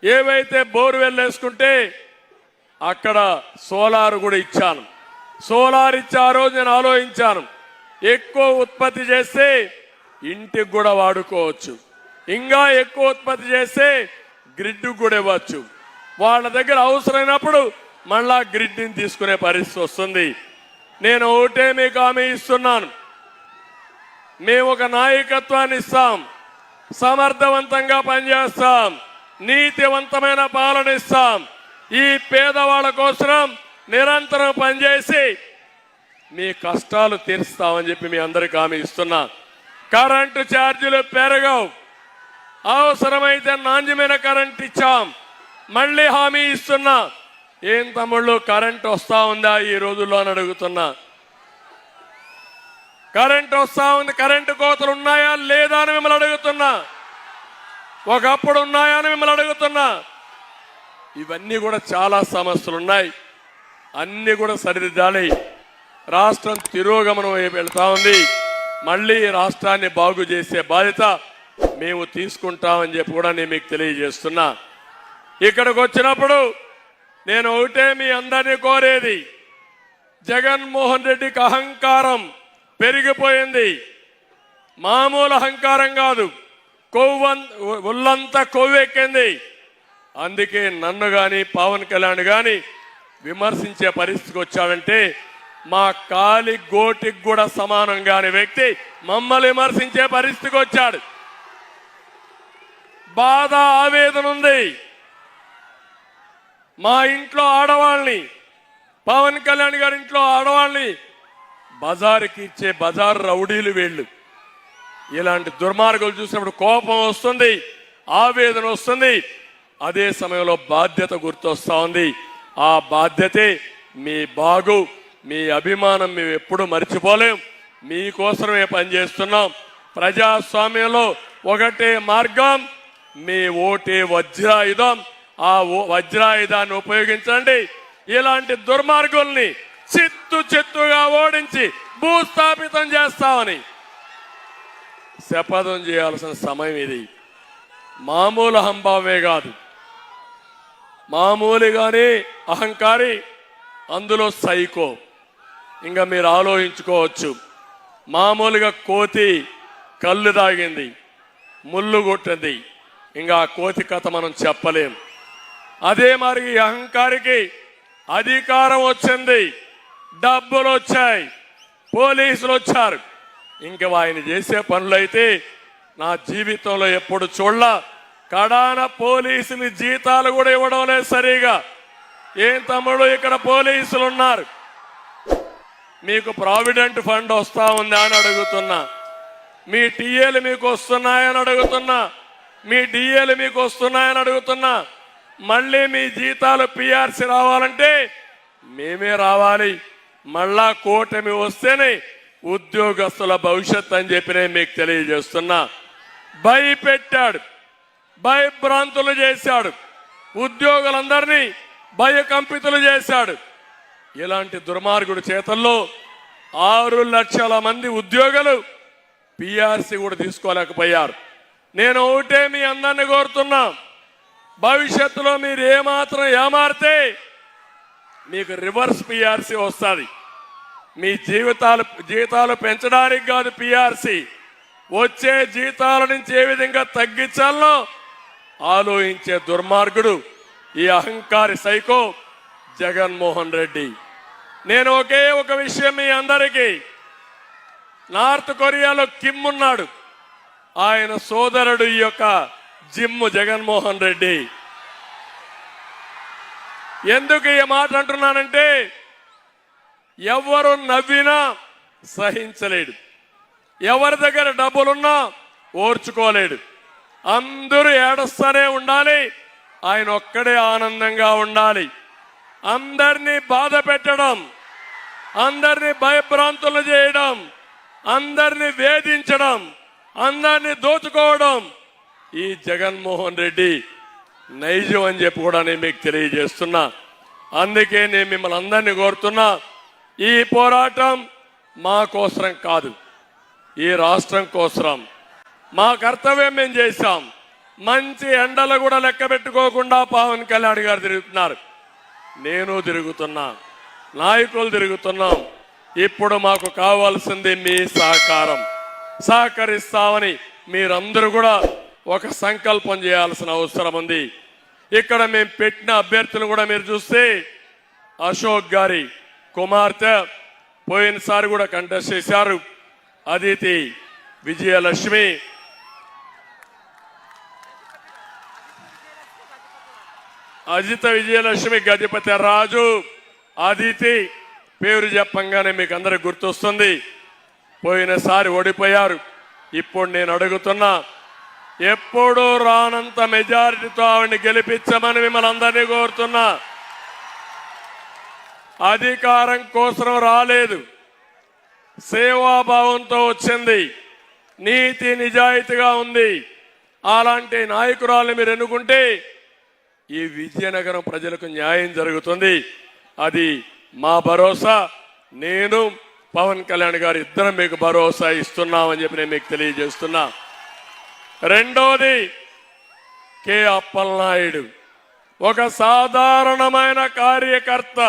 ఏవైతే బోర్వెల్ వేసుకుంటే అక్కడ సోలార్ కూడా ఇచ్చాను. సోలార్ ఇచ్చే ఆ రోజు నేను ఆలోచించాను, ఎక్కువ ఉత్పత్తి చేస్తే ఇంటికి కూడా వాడుకోవచ్చు, ఇంకా ఎక్కువ ఉత్పత్తి చేస్తే గ్రిడ్ కూడా ఇవ్వచ్చు. వాళ్ళ దగ్గర అవసరమైనప్పుడు మళ్ళా గ్రిడ్ని తీసుకునే పరిస్థితి వస్తుంది. నేను ఒకటే మీకు హామీ ఇస్తున్నాను, మేము ఒక నాయకత్వాన్ని ఇస్తాం, సమర్థవంతంగా పనిచేస్తాం, నీతివంతమైన పాలన ఇస్తాం. ఈ పేదవాళ్ళ కోసం నిరంతరం పనిచేసి మీ కష్టాలు తీరుస్తామని చెప్పి మీ అందరికీ హామీ ఇస్తున్నా. కరెంటు ఛార్జీలు పెరగవు, అవసరమైతే నాణ్యమైన కరెంట్ ఇచ్చాం. మళ్ళీ హామీ ఇస్తున్నా. ఏం తమ్ముళ్ళు కరెంట్ వస్తా ఉందా ఈ రోజుల్లో అని అడుగుతున్నా. కరెంట్ వస్తా ఉంది, కరెంటు కోతలు ఉన్నాయా లేదా అని మిమ్మల్ని అడుగుతున్నా. ఒకప్పుడు ఉన్నాయా అని మిమ్మల్ని అడుగుతున్నా. ఇవన్నీ కూడా చాలా సమస్యలు ఉన్నాయి, అన్ని కూడా సరిదిద్దాలి. రాష్ట్రం తిరోగమనం వెళ్తా ఉంది. మళ్ళీ రాష్ట్రాన్ని బాగు చేసే బాధ్యత మేము తీసుకుంటామని చెప్పి కూడా నేను మీకు తెలియజేస్తున్నా. ఇక్కడికి వచ్చినప్పుడు నేను ఒకటే మీ అందరినీ కోరేది, జగన్మోహన్ రెడ్డికి అహంకారం పెరిగిపోయింది. మామూలు అహంకారం కాదు, ఒళ్ళంతా కొవ్వెక్కింది. అందుకే నన్ను గాని పవన్ కళ్యాణ్ గాని విమర్శించే పరిస్థితికి వచ్చాడంటే మా కాలి గోటికి కూడా సమానం కాని వ్యక్తి మమ్మల్ని విమర్శించే పరిస్థితికి వచ్చాడు. బాధ ఆవేదన ఉంది. మా ఇంట్లో ఆడవాళ్ళని, పవన్ కళ్యాణ్ గారి ఇంట్లో ఆడవాళ్ళని బజారుకి ఇచ్చే బజారు రౌడీలు వీళ్ళు. ఇలాంటి దుర్మార్గులు చూసినప్పుడు కోపం వస్తుంది, ఆవేదన వస్తుంది. అదే సమయంలో బాధ్యత గుర్తొస్తా ఉంది. ఆ బాధ్యతే మీ బాగు, మీ అభిమానం మేము ఎప్పుడు మర్చిపోలేం. మీకోసమే పనిచేస్తున్నాం. ప్రజాస్వామ్యంలో ఒకటే మార్గం, మీ ఓటే వజ్రాయుధం. ఆ వజ్రాయుధాన్ని ఉపయోగించండి. ఇలాంటి దుర్మార్గుల్ని చిత్తుగా ఓడించి భూస్థాపితం చేస్తామని శపథం చేయాల్సిన సమయం ఇది. మామూలు అహంభావమే కాదు, మామూలుగానే అహంకారి, అందులో సైకో. ఇంకా మీరు ఆలోచించుకోవచ్చు. మామూలుగా కోతి కళ్ళు తాగింది, ముళ్ళు కొట్టింది, ఇంకా ఆ కోతి కథ మనం చెప్పలేం. అదే మరి ఈ అహంకారికి అధికారం వచ్చింది, డబ్బులు వచ్చాయి, పోలీసులు వచ్చారు. ఇంకా ఆయన చేసే పనులైతే నా జీవితంలో ఎప్పుడు చూడలా. కడాన పోలీసులు జీతాలు కూడా ఇవ్వడం లేదు సరిగా. ఏం తమ్ముడు, ఇక్కడ పోలీసులు ఉన్నారు, మీకు ప్రావిడెంట్ ఫండ్ వస్తా ఉందా అని అడుగుతున్నా. మీ టీఏలు మీకు వస్తున్నాయని అడుగుతున్నా. మీ డిఏలు మీకు వస్తున్నాయని అడుగుతున్నా. మళ్ళీ మీ జీతాలు పిఆర్సీ రావాలంటే మేమే రావాలి. మళ్ళా కూటమి వస్తేనే ఉద్యోగస్తుల భవిష్యత్ అని చెప్పి నేను మీకు తెలియజేస్తున్నా. భయపెట్టాడు, భయభ్రాంతులు చేశాడు, ఉద్యోగులందరినీ భయకంపితులు చేశాడు. ఇలాంటి దుర్మార్గుడి చేతల్లో 6 లక్షల మంది ఉద్యోగులు పిఆర్సీ కూడా తీసుకోలేకపోయారు. నేను ఒకటే మీ అందరిని కోరుతున్నా, భవిష్యత్తులో మీరు ఏమాత్రం ఏమారితే మీకు రివర్స్ పిఆర్సీ వస్తుంది. మీ జీతాలు పెంచడానికి కాదు పిఆర్సీ, వచ్చే జీతాల నుంచి ఏ విధంగా తగ్గించాలో ఆలోచించే దుర్మార్గుడు ఈ అహంకారి సైకో జగన్మోహన్ రెడ్డి. నేను ఒకే ఒక విషయం మీ అందరికీ, నార్త్ కొరియాలో కిమ్ ఉన్నాడు, ఆయన సోదరుడు ఈ యొక్క జిమ్ జగన్మోహన్ రెడ్డి. ఎందుకు ఈ మాట అంటున్నానంటే ఎవరు నవ్వినా సహించలేడు, ఎవరి దగ్గర డబ్బులున్నా ఓర్చుకోలేడు. అందరూ ఏడుస్తూనే ఉండాలి, ఆయన ఒక్కడే ఆనందంగా ఉండాలి. అందరినీ బాధ పెట్టడం, అందరినీ భయభ్రాంతులు చేయడం, అందరినీ వేధించడం, అందరినీ దోచుకోవడం ఈ జగన్మోహన్ రెడ్డి నైజం అని చెప్పి కూడా నేను మీకు తెలియజేస్తున్నా. అందుకే నేను మిమ్మల్ని అందరినీ కోరుతున్నా, ఈ పోరాటం మా కోసరం కాదు, ఈ రాష్ట్రం కోసరం. మా కర్తవ్యం మేము చేశాం. మంచి ఎండలు కూడా లెక్క పెట్టుకోకుండా పవన్ కళ్యాణ్ గారు తిరుగుతున్నారు, నేను తిరుగుతున్నా, నాయకులు తిరుగుతున్నాం. ఇప్పుడు మాకు కావాల్సింది మీ సహకారం. సహకరిస్తామని మీరందరూ కూడా ఒక సంకల్పం చేయాల్సిన అవసరం ఉంది. ఇక్కడ మేము పెట్టిన అభ్యర్థులు కూడా మీరు చూస్తే అశోక్ గారి కుమార్తె పోయినసారి కూడా కంటెస్ట్ చేశారు, అదితి విజయలక్ష్మి, అజిత విజయలక్ష్మి, గజపతి రాజు, అదితి పేరు చెప్పంగానే మీకు అందరికి గుర్తొస్తుంది. పోయినసారి ఓడిపోయారు. ఇప్పుడు నేను అడుగుతున్నా, ఎప్పుడూ రానంత మెజారిటీతో ఆవిడని గెలిపించమని మిమ్మల్ని అందరినీ కోరుతున్నా. అధికారం కోసం రాలేదు, సేవాభావంతో వచ్చింది, నీతి నిజాయితీగా ఉంది. అలాంటి నాయకురాలను మీరు ఎన్నుకుంటే ఈ విజయనగరం ప్రజలకు న్యాయం జరుగుతుంది. అది మా భరోసా. నేను పవన్ కళ్యాణ్ గారు ఇద్దరం మీకు భరోసా ఇస్తున్నామని చెప్పి నేను మీకు తెలియజేస్తున్నా. రెండోది, కె అప్పలనాయుడు ఒక సాధారణమైన కార్యకర్త.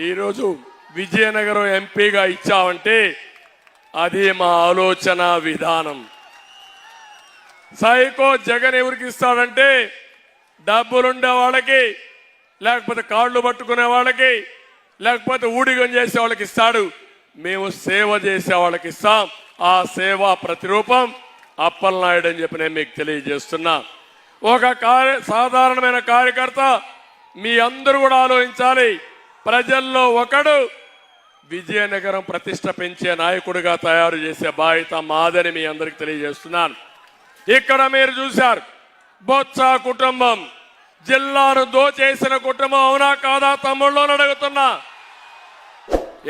ఈరోజు విజయనగరం ఎంపీగా ఇచ్చామంటే అది మా ఆలోచన విధానం. సైకో జగన్ ఎవరికి ఇస్తాడంటే డబ్బులుండే వాళ్ళకి, లేకపోతే కాళ్ళు పట్టుకునే వాళ్ళకి, లేకపోతే ఊడిగం చేసే వాళ్ళకి ఇస్తాడు. మేము సేవ చేసే వాళ్ళకి ఇస్తాం. ఆ సేవ ప్రతిరూపం అప్పలనాయుడు అని చెప్పి నేను మీకు తెలియజేస్తున్నా. ఒక సాధారణమైన కార్యకర్త మీ అందరూ కూడా ఆలోచించాలి. ప్రజల్లో ఒకడు విజయనగరం ప్రతిష్ట పెంచే నాయకుడిగా తయారు చేసే బాధ్యత మాదని మీ అందరికి తెలియజేస్తున్నాను. ఇక్కడ మీరు చూశారు, బొత్స కుటుంబం జిల్లాను దోచేసిన కుటుంబం, అవునా కాదా తమ్ముళ్ళు అడుగుతున్నా.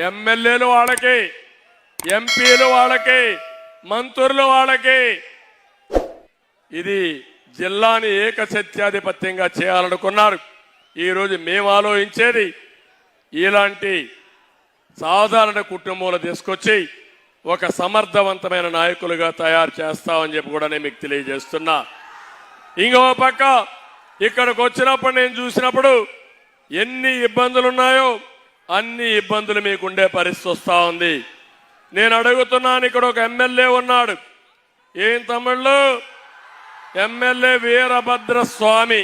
ఎమ్మెల్యేలు వాళ్ళకి, ఎంపీలు వాళ్ళకి, మంత్రులు వాళ్ళకి. ఇది జిల్లాని ఏకసత్యాధిపత్యంగా చేయాలనుకున్నారు. ఈరోజు మేము ఆలోచించేది ఇలాంటి సాధారణ కుటుంబంలో తీసుకొచ్చి ఒక సమర్థవంతమైన నాయకులుగా తయారు చేస్తామని చెప్పి కూడా నేను మీకు తెలియజేస్తున్నా. ఇంకో పక్క ఇక్కడికి వచ్చినప్పుడు నేను చూసినప్పుడు ఎన్ని ఇబ్బందులు ఉన్నాయో అన్ని ఇబ్బందులు మీకుండే పరిస్థితి వస్తూ ఉంది. నేను అడుగుతున్నాను, ఇక్కడ ఒక ఎమ్మెల్యే ఉన్నాడు. ఏం తమ్ముళ్ళు? ఎమ్మెల్యే వీరభద్ర స్వామి.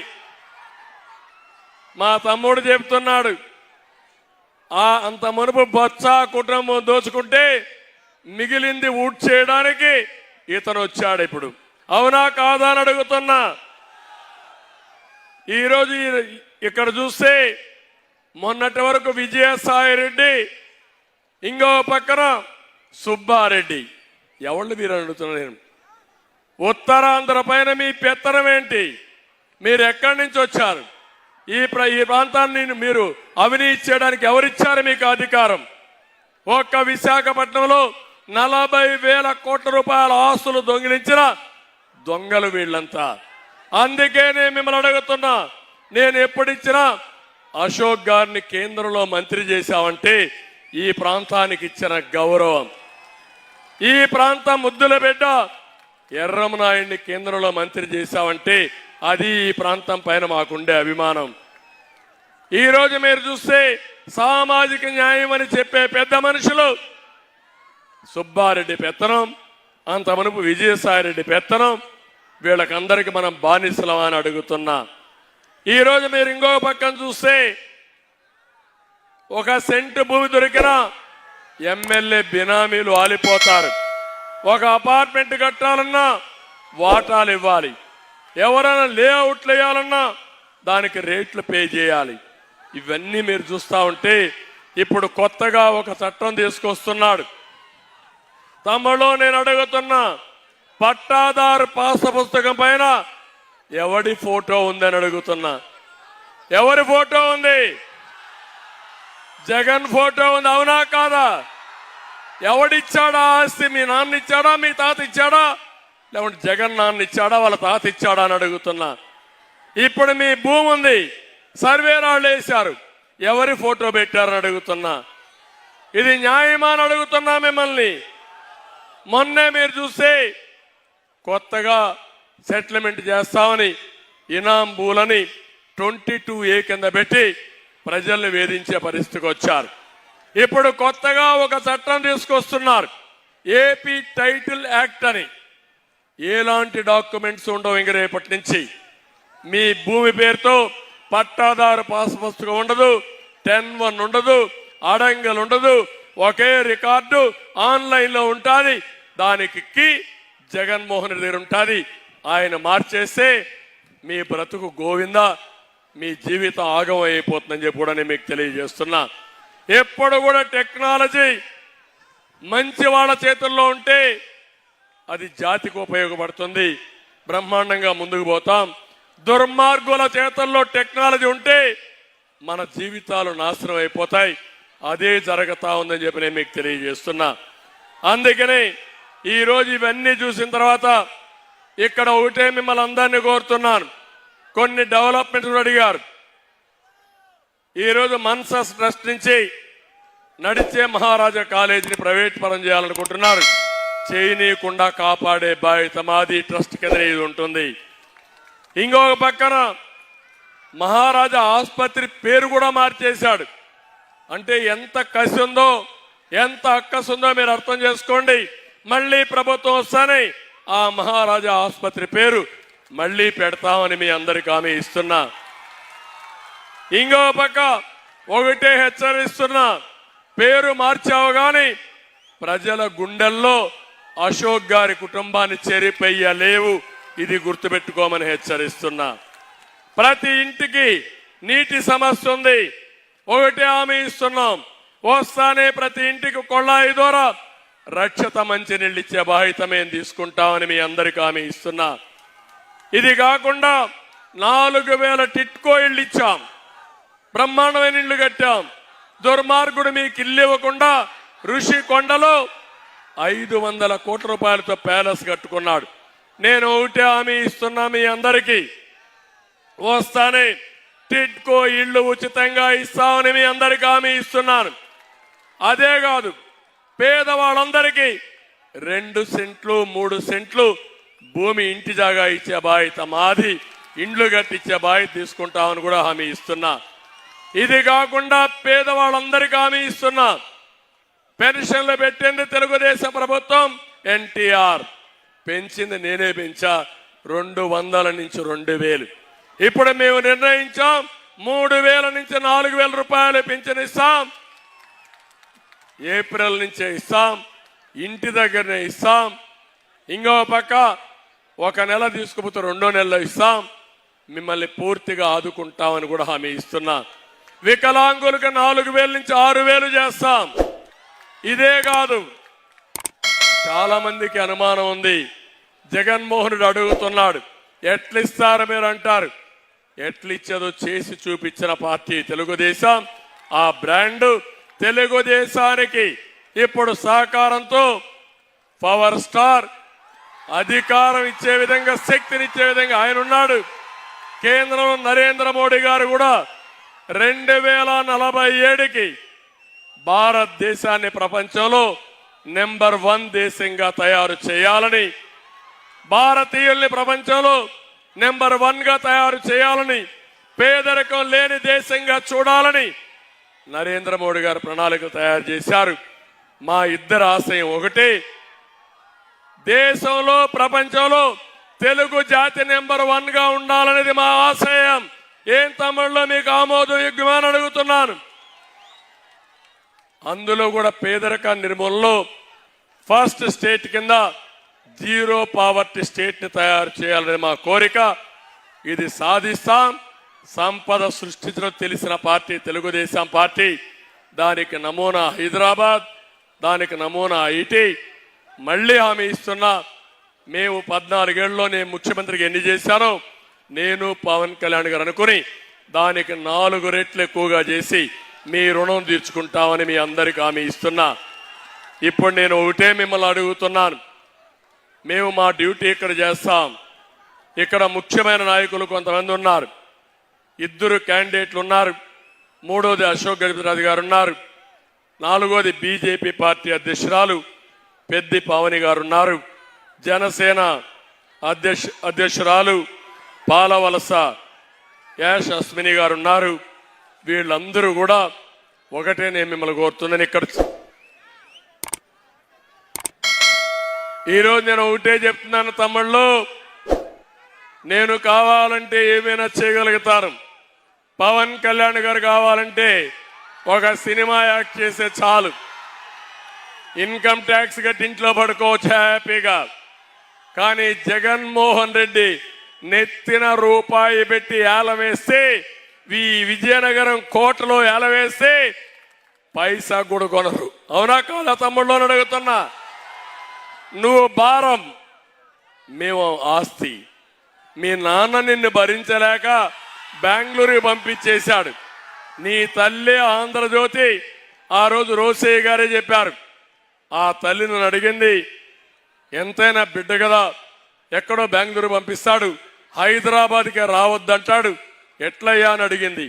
మా తమ్ముడు చెప్తున్నాడు, అంత మునుపు బొత్స కుటుంబం దోచుకుంటే మిగిలింది ఊట్ చేయడానికి ఇతను వచ్చాడు ఇప్పుడు. అవునా కాదా అని అడుగుతున్నా. ఈరోజు ఇక్కడ చూస్తే మొన్నటి వరకు విజయసాయి రెడ్డి, ఇంకో పక్కన సుబ్బారెడ్డి. ఎవళ్ళు మీరు అడుగుతున్నా నేను? ఉత్తరాంధ్ర పైన మీ పెత్తనం ఏంటి? మీరు ఎక్కడి నుంచి వచ్చారు? ఈ ప్రాంతాన్ని మీరు అవినీతి చేయడానికి ఎవరిచ్చారు మీకు అధికారం? ఒక్క విశాఖపట్నంలో 40,000 కోట్ల రూపాయల ఆస్తులు దొంగిలించిన దొంగలు వీళ్ళంతా. అందుకే నేను మిమ్మల్ని అడుగుతున్నా, నేను ఎప్పుడిచ్చినా అశోక్ గారిని కేంద్రంలో మంత్రి చేశామంటే ఈ ప్రాంతానికి ఇచ్చిన గౌరవం. ఈ ప్రాంతం ముద్దుల బిడ్డ ఎర్రమనాయుడిని కేంద్రంలో మంత్రి చేశామంటే అది ఈ ప్రాంతం పైన మాకుండే అభిమానం. ఈరోజు మీరు చూస్తే సామాజిక న్యాయం అని చెప్పే పెద్ద మనుషులు సుబ్బారెడ్డి పెత్తనం, అంత మునుపు విజయసాయిరెడ్డి పెత్తనం, వీళ్ళకందరికీ మనం బానిసలం అని అడుగుతున్నా. ఈరోజు మీరు ఇంకో పక్కన చూస్తే ఒక సెంటు భూమి దొరికినా ఎమ్మెల్యే బినామీలు ఆలిపోతారు. ఒక అపార్ట్మెంట్ కట్టాలన్నా వాటాలు ఇవ్వాలి, ఎవరైనా లేఅవుట్లు వేయాలన్నా దానికి రేట్లు పే చేయాలి. ఇవన్నీ మీరు చూస్తూ ఉంటే ఇప్పుడు కొత్తగా ఒక చట్టం తీసుకొస్తున్నాడు. తమలో నేను అడుగుతున్నా, పట్టాదారు పాస పుస్తకం పైన ఎవడి ఫోటో ఉందని అడుగుతున్నా. ఎవరి ఫోటో ఉంది? జగన్ ఫోటో ఉంది, అవునా కాదా? ఎవడిచ్చాడా ఆస్తి? మీ నాన్న ఇచ్చాడా, మీ తాత ఇచ్చాడా, లేకుంటే జగన్ నాన్న ఇచ్చాడా, వాళ్ళ తాత ఇచ్చాడా అని అడుగుతున్నా. ఇప్పుడు మీ భూమి ఉంది, సర్వే రాళ్ళు వేశారు, ఎవరి ఫోటో పెట్టారని అడుగుతున్నా. ఇది న్యాయమా అని అడుగుతున్నా మిమ్మల్ని. మొన్నే మీరు చూస్తే కొత్తగా సెటిల్మెంట్ చేస్తామని ఇనాం భూలని 22A కింద పెట్టి ప్రజల్ని వేధించే పరిస్థితికి వచ్చారు. ఇప్పుడు కొత్తగా ఒక చట్టం తీసుకొస్తున్నారు, ఏపీ టైటిల్ యాక్ట్ అని. ఎలాంటి డాక్యుమెంట్స్ ఉండవు ఇంక రేపటి నుంచి. మీ భూమి పేరుతో పట్టాదారు పాస్ పుస్తకం ఉండదు, 10-1 ఉండదు, అడంగల్ ఉండదు, ఒకే రికార్డు ఆన్లైన్లో ఉంటుంది. దానికి జగన్మోహన్ రెడ్డి దగ్గర ఉంటుంది. ఆయన మార్చేస్తే మీ బ్రతుకు గోవింద, మీ జీవితం ఆగం అయిపోతుందని చెప్పి కూడా నేను మీకు తెలియజేస్తున్నా. ఎప్పుడు కూడా టెక్నాలజీ మంచి వాళ్ళ చేతుల్లో ఉంటే అది జాతికి ఉపయోగపడుతుంది, బ్రహ్మాండంగా ముందుకు పోతాం. దుర్మార్గుల చేతుల్లో టెక్నాలజీ ఉంటే మన జీవితాలు నాశనం అయిపోతాయి. అదే జరుగుతా ఉందని చెప్పి నేను మీకు తెలియజేస్తున్నా. అందుకని ఈరోజు ఇవన్నీ చూసిన తర్వాత ఇక్కడ ఒకటే మిమ్మల్ని అందరినీ కోరుతున్నాను. కొన్ని డెవలప్మెంట్స్ అడిగారు. ఈరోజు మన్సస్ ట్రస్ట్ నుంచి నడిచే మహారాజా కాలేజీని ప్రైవేట్ పరం చేయాలనుకుంటున్నారు. చేయనీయకుండా కాపాడే బాధ్యత మాది, ట్రస్ట్ కింద ఇది ఉంటుంది. ఇంకొక పక్కన మహారాజా ఆసుపత్రి పేరు కూడా మార్చేశాడు. అంటే ఎంత కసి ఉందో, ఎంత అక్కసు ఉందో మీరు అర్థం చేసుకోండి. మళ్ళీ ప్రభుత్వం వస్తానే ఆ మహారాజా ఆసుపత్రి పేరు మళ్ళీ పెడతామని మీ అందరికి హామీ ఇస్తున్నా. ఇంకో పక్క ఒకటే హెచ్చరిస్తున్నా, పేరు మార్చావు గాని ప్రజల గుండెల్లో అశోక్ గారి కుటుంబాన్ని చెరిపెయ్యలేవు, ఇది గుర్తుపెట్టుకోమని హెచ్చరిస్తున్నా. ప్రతి ఇంటికి నీటి సమస్య ఉంది, ఒకటే హామీ ఇస్తున్నాం, వస్తానే ప్రతి ఇంటికి కొళాయి ద్వారా రక్షిత మంచినీళ్ళు ఇచ్చే బాధ్యత మేము తీసుకుంటామని మీ అందరికీ హామీ ఇస్తున్నా. ఇది కాకుండా 4000 టిట్కో ఇళ్ళు ఇచ్చాం, బ్రహ్మాండమైన ఇళ్ళు కట్టాం. దుర్మార్గుడు మీకు ఇల్లు ఇవ్వకుండా ఋషి కొండలో 500 కోట్ల రూపాయలతో ప్యాలెస్ కట్టుకున్నాడు. నేను ఒకటే హామీ ఇస్తున్నా మీ అందరికీ, వస్తానే టిట్కో ఇళ్ళు ఉచితంగా ఇస్తామని మీ అందరికీ హామీ ఇస్తున్నాను. అదే కాదు, పేదవాళ్ళందరికీ 2 సెంట్లు 3 సెంట్లు భూమి ఇంటి జాగా ఇచ్చే బాధ్యత మాది, ఇండ్లు కట్టించే బాధ్యత తీసుకుంటామని కూడా హామీ ఇస్తున్నా. ఇది కాకుండా పేదవాళ్ళందరికీ హామీ ఇస్తున్నా, పెన్షన్లు పెట్టింది తెలుగుదేశం ప్రభుత్వం, ఎన్టీఆర్ పెంచింది నేనే పెంచా, 200 నుంచి 2000. ఇప్పుడు మేము నిర్ణయించాం 3000 నుంచి 4000 రూపాయలు పెన్షన్ ఇస్తాం, ఏప్రిల్ నుంచే ఇస్తాం, ఇంటి దగ్గరనే ఇస్తాం. ఇంకో పక్క 1 నెల తీసుకుపోతే 2వ నెలలో ఇస్తాం, మిమ్మల్ని పూర్తిగా ఆదుకుంటామని కూడా హామీ ఇస్తున్నా. వికలాంగులకు 4000 నుంచి 6000 చేస్తాం. ఇదే కాదు, చాలా మందికి అనుమానం ఉంది, జగన్మోహన్ రెడ్డి అడుగుతున్నాడు ఎట్లిస్తారు మీరు అంటారు, ఎట్లిచ్చేదో చేసి చూపించిన పార్టీ తెలుగుదేశం. ఆ బ్రాండ్ తెలుగుదేశానికి ఇప్పుడు సహకారంతో పవర్ స్టార్ అధికారం ఇచ్చే విధంగా, శక్తినిచ్చే విధంగా ఆయన ఉన్నాడు. కేంద్రంలో నరేంద్ర మోడీ గారు కూడా 2047కి భారతదేశాన్ని ప్రపంచంలో నెంబర్ 1 దేశంగా తయారు చేయాలని, భారతీయుల్ని ప్రపంచంలో నెంబర్ 1గా తయారు చేయాలని, పేదరికం లేని దేశంగా చూడాలని నరేంద్ర మోడీ గారు ప్రణాళిక తయారు చేశారు. మా ఇద్దరు ఆశయం ఒకటే, దేశంలో ప్రపంచంలో తెలుగు జాతి నెంబర్ 1గా ఉండాలనేది మా ఆశయం. ఏం తమిళలో మీకు ఆమోదయోగ్యమని అడుగుతున్నాను. అందులో కూడా పేదరిక నిర్మూలనలో ఫస్ట్ స్టేట్ కింద జీరో పావర్టీ స్టేట్ ని తయారు చేయాలని మా కోరిక. ఇది సాధిస్తాం. సంపద సృష్టించడం తెలిసిన పార్టీ తెలుగుదేశం పార్టీ. దానికి నమూనా హైదరాబాద్, దానికి నమూనా ఐటీ. మళ్ళీ హామీ ఇస్తున్నా, మేము 14 ఏళ్లలో నేను ముఖ్యమంత్రికి ఎన్ని చేశానో నేను పవన్ కళ్యాణ్ గారు అనుకుని దానికి 4 రెట్లు ఎక్కువగా చేసి మీ రుణం తీర్చుకుంటామని మీ అందరికి హామీ ఇస్తున్నా. ఇప్పుడు నేను ఒకటే మిమ్మల్ని అడుగుతున్నాను, మేము మా డ్యూటీ ఇక్కడ చేస్తాం. ఇక్కడ ముఖ్యమైన నాయకులు కొంతమంది ఉన్నారు, 2 క్యాండిడేట్లు ఉన్నారు. 3వది అశోక్ గజపతిరాజు గారు ఉన్నారు. 4వది బీజేపీ పార్టీ అధ్యక్షురాలు పెద్ది పావని గారు ఉన్నారు. జనసేన అధ్యక్షురాలు పాలవలస యాష్ అశ్విని గారు ఉన్నారు. వీళ్ళందరూ కూడా ఒకటే నేను మిమ్మల్ని కోరుతున్నాను. ఇక్కడ ఈరోజు నేను ఒకటే చెప్తున్నాను తమ్ముళ్ళు, నేను కావాలంటే ఏమైనా చేయగలుగుతాను. పవన్ కళ్యాణ్ గారు కావాలంటే ఒక సినిమా యాక్ట్ చేసే చాలు, ఇన్కమ్ ట్యాక్స్ కట్టి ఇంట్లో పడుకోవచ్చు హ్యాపీగా. కానీ జగన్మోహన్ రెడ్డి నెత్తిన రూపాయి పెట్టి ఏలవేస్తే, ఈ విజయనగరం కోటలో ఏలవేస్తే పైసా కూడా కొనరు. అవునా కాదా తమ్ముళ్ళు అడుగుతున్నా? నువ్వు భారం, మేము ఆస్తి. మీ నాన్న నిన్ను భరించలేక బెంగళూరుకి పంపించేశాడు. నీ తల్లి ఆంధ్రజ్యోతి ఆ రోజు రోసయ్య గారే చెప్పారు, ఆ తల్లి నన్ను అడిగింది, ఎంతైనా బిడ్డ కదా, ఎక్కడో బెంగళూరు పంపిస్తాడు, హైదరాబాద్కే రావద్దంటాడు, ఎట్లయ్యా అని అడిగింది.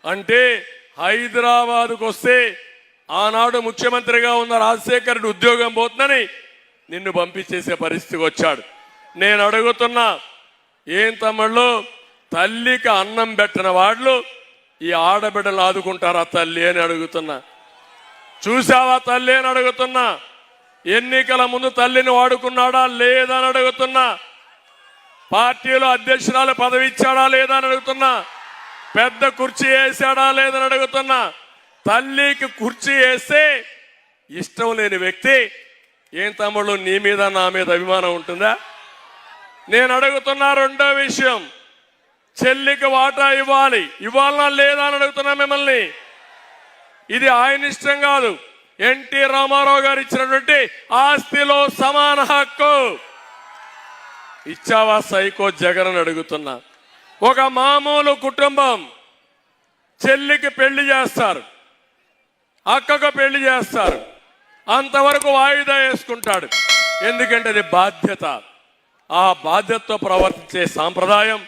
అంటే హైదరాబాద్కు వస్తే ఆనాడు ముఖ్యమంత్రిగా ఉన్న రాజశేఖర్ రెడ్డి ఉద్యోగం పోతుందని నిన్ను పంపించేసే పరిస్థితికి వచ్చాడు. నేను అడుగుతున్నా, ఏం తమ్ముళ్ళు, తల్లికి అన్నం పెట్టిన వాళ్ళు ఈ ఆడబిడ్డలు ఆదుకుంటారా తల్లి అని అడుగుతున్నా. చూసావా తల్లి అని అడుగుతున్నా. ఎన్నికల ముందు తల్లిని వాడుకున్నాడా లేదా అని అడుగుతున్నా. పార్టీలో అధ్యక్షురాలు పదవి ఇచ్చాడా లేదా అని అడుగుతున్నా. పెద్ద కుర్చీ వేసాడా లేదని అడుగుతున్నా. తల్లికి కుర్చీ వేస్తే ఇష్టం లేని వ్యక్తి ఏం తమ్ముళ్ళు నీ మీద నా మీద అభిమానం ఉంటుందా? నేను అడుగుతున్నా రెండో విషయం, చెల్లికి వాటా ఇవ్వాలనా లేదా అని అడుగుతున్నా మిమ్మల్ని. ఇది ఆయన ఇష్టం కాదు, ఎన్టీ రామారావు గారు ఇచ్చినటువంటి ఆస్తిలో సమాన హక్కు ఇచ్చావా సైకో జగన్ అని అడుగుతున్నా. ఒక మామూలు కుటుంబం చెల్లికి పెళ్లి చేస్తారు, అక్కకు పెళ్లి చేస్తారు, అంతవరకు వాయిదా వేసుకుంటాడు. ఎందుకంటే అది బాధ్యత. ఆ బాధ్యతతో ప్రవర్తించే సాంప్రదాయం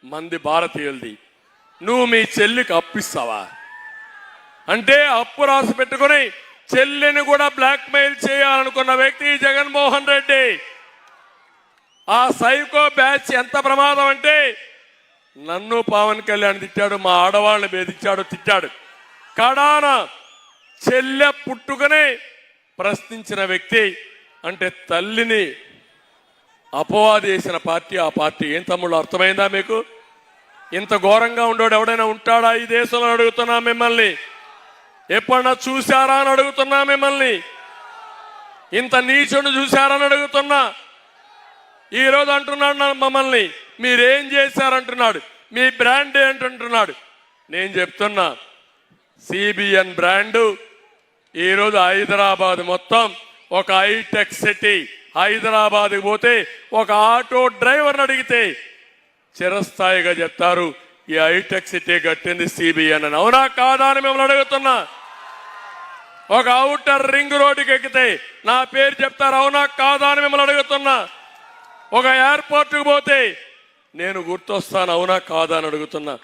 మంది భారతీయులది. నువ్వు మీ చెల్లికి అప్పిస్తావా అంటే అప్పు రాసి పెట్టుకుని చెల్లిని కూడా బ్లాక్మెయిల్ చేయాలనుకున్న వ్యక్తి జగన్మోహన్ రెడ్డి. ఆ సైకో బ్యాచ్ ఎంత ప్రమాదం అంటే నన్ను పవన్ కళ్యాణ్ తిట్టాడు, మా ఆడవాళ్ళని బెదిరించాడు, తిట్టాడు. కడాన చెల్లె పుట్టుకనే ప్రశ్నించిన వ్యక్తి అంటే తల్లిని అపవాది చేసిన పార్టీ ఆ పార్టీ. ఏం తమ్ముళ్ళు అర్థమైందా మీకు? ఇంత ఘోరంగా ఉండేవాడు ఎవడైనా ఉంటాడా ఈ దేశంలో అడుగుతున్నా మిమ్మల్ని. ఎప్పుడన్నా చూశారా అని అడుగుతున్నా మిమ్మల్ని. ఇంత నీచుని చూశారని అడుగుతున్నా. ఈరోజు అంటున్నాడు మమ్మల్ని మీరేం చేశారంటున్నాడు, మీ బ్రాండ్ ఏంటంటున్నాడు. నేను చెప్తున్నా సిబిఎన్ బ్రాండు ఈరోజు హైదరాబాద్ మొత్తం ఒక హైటెక్ సిటీ. హైదరాబాద్కి పోతే ఒక ఆటో డ్రైవర్ని అడిగితే చిరస్థాయిగా చెప్తారు ఈ హైటెక్ సిటీ కట్టింది సిబిఎన్ అని. అవునా కాదా అని మిమ్మల్ని అడుగుతున్నా. ఒక ఔటర్ రింగ్ రోడ్డుకి ఎక్కితే నా పేరు చెప్తారు, అవునా కాదా అని మిమ్మల్ని అడుగుతున్నా. ఒక ఎయిర్పోర్ట్కి పోతే నేను గుర్తొస్తాను, అవునా కాదా అని అడుగుతున్నా.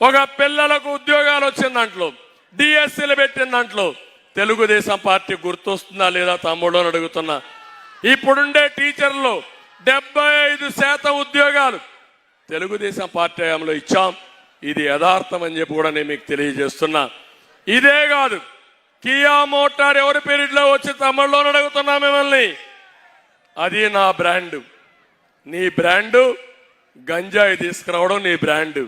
ఒక పిల్లలకు ఉద్యోగాలు వచ్చిన దాంట్లో డిఎస్సీలు పెట్టిన దాంట్లో తెలుగుదేశం పార్టీ గుర్తొస్తుందా లేదా తమ్ముడు అని అడుగుతున్నా. ఇప్పుడుండే టీచర్లు 75% ఉద్యోగాలు తెలుగుదేశం పార్టీ హయాంలో ఇచ్చాం. ఇది యథార్థం అని చెప్పి కూడా నేను మీకు తెలియజేస్తున్నా. ఇదే కాదు, కియా మోటార్ ఎవరి పీరియడ్లో వచ్చి తమ్ముళ్ళు అని అడుగుతున్నా మిమ్మల్ని. అది నా బ్రాండు. నీ బ్రాండు గంజాయి తీసుకురావడం నీ బ్రాండు,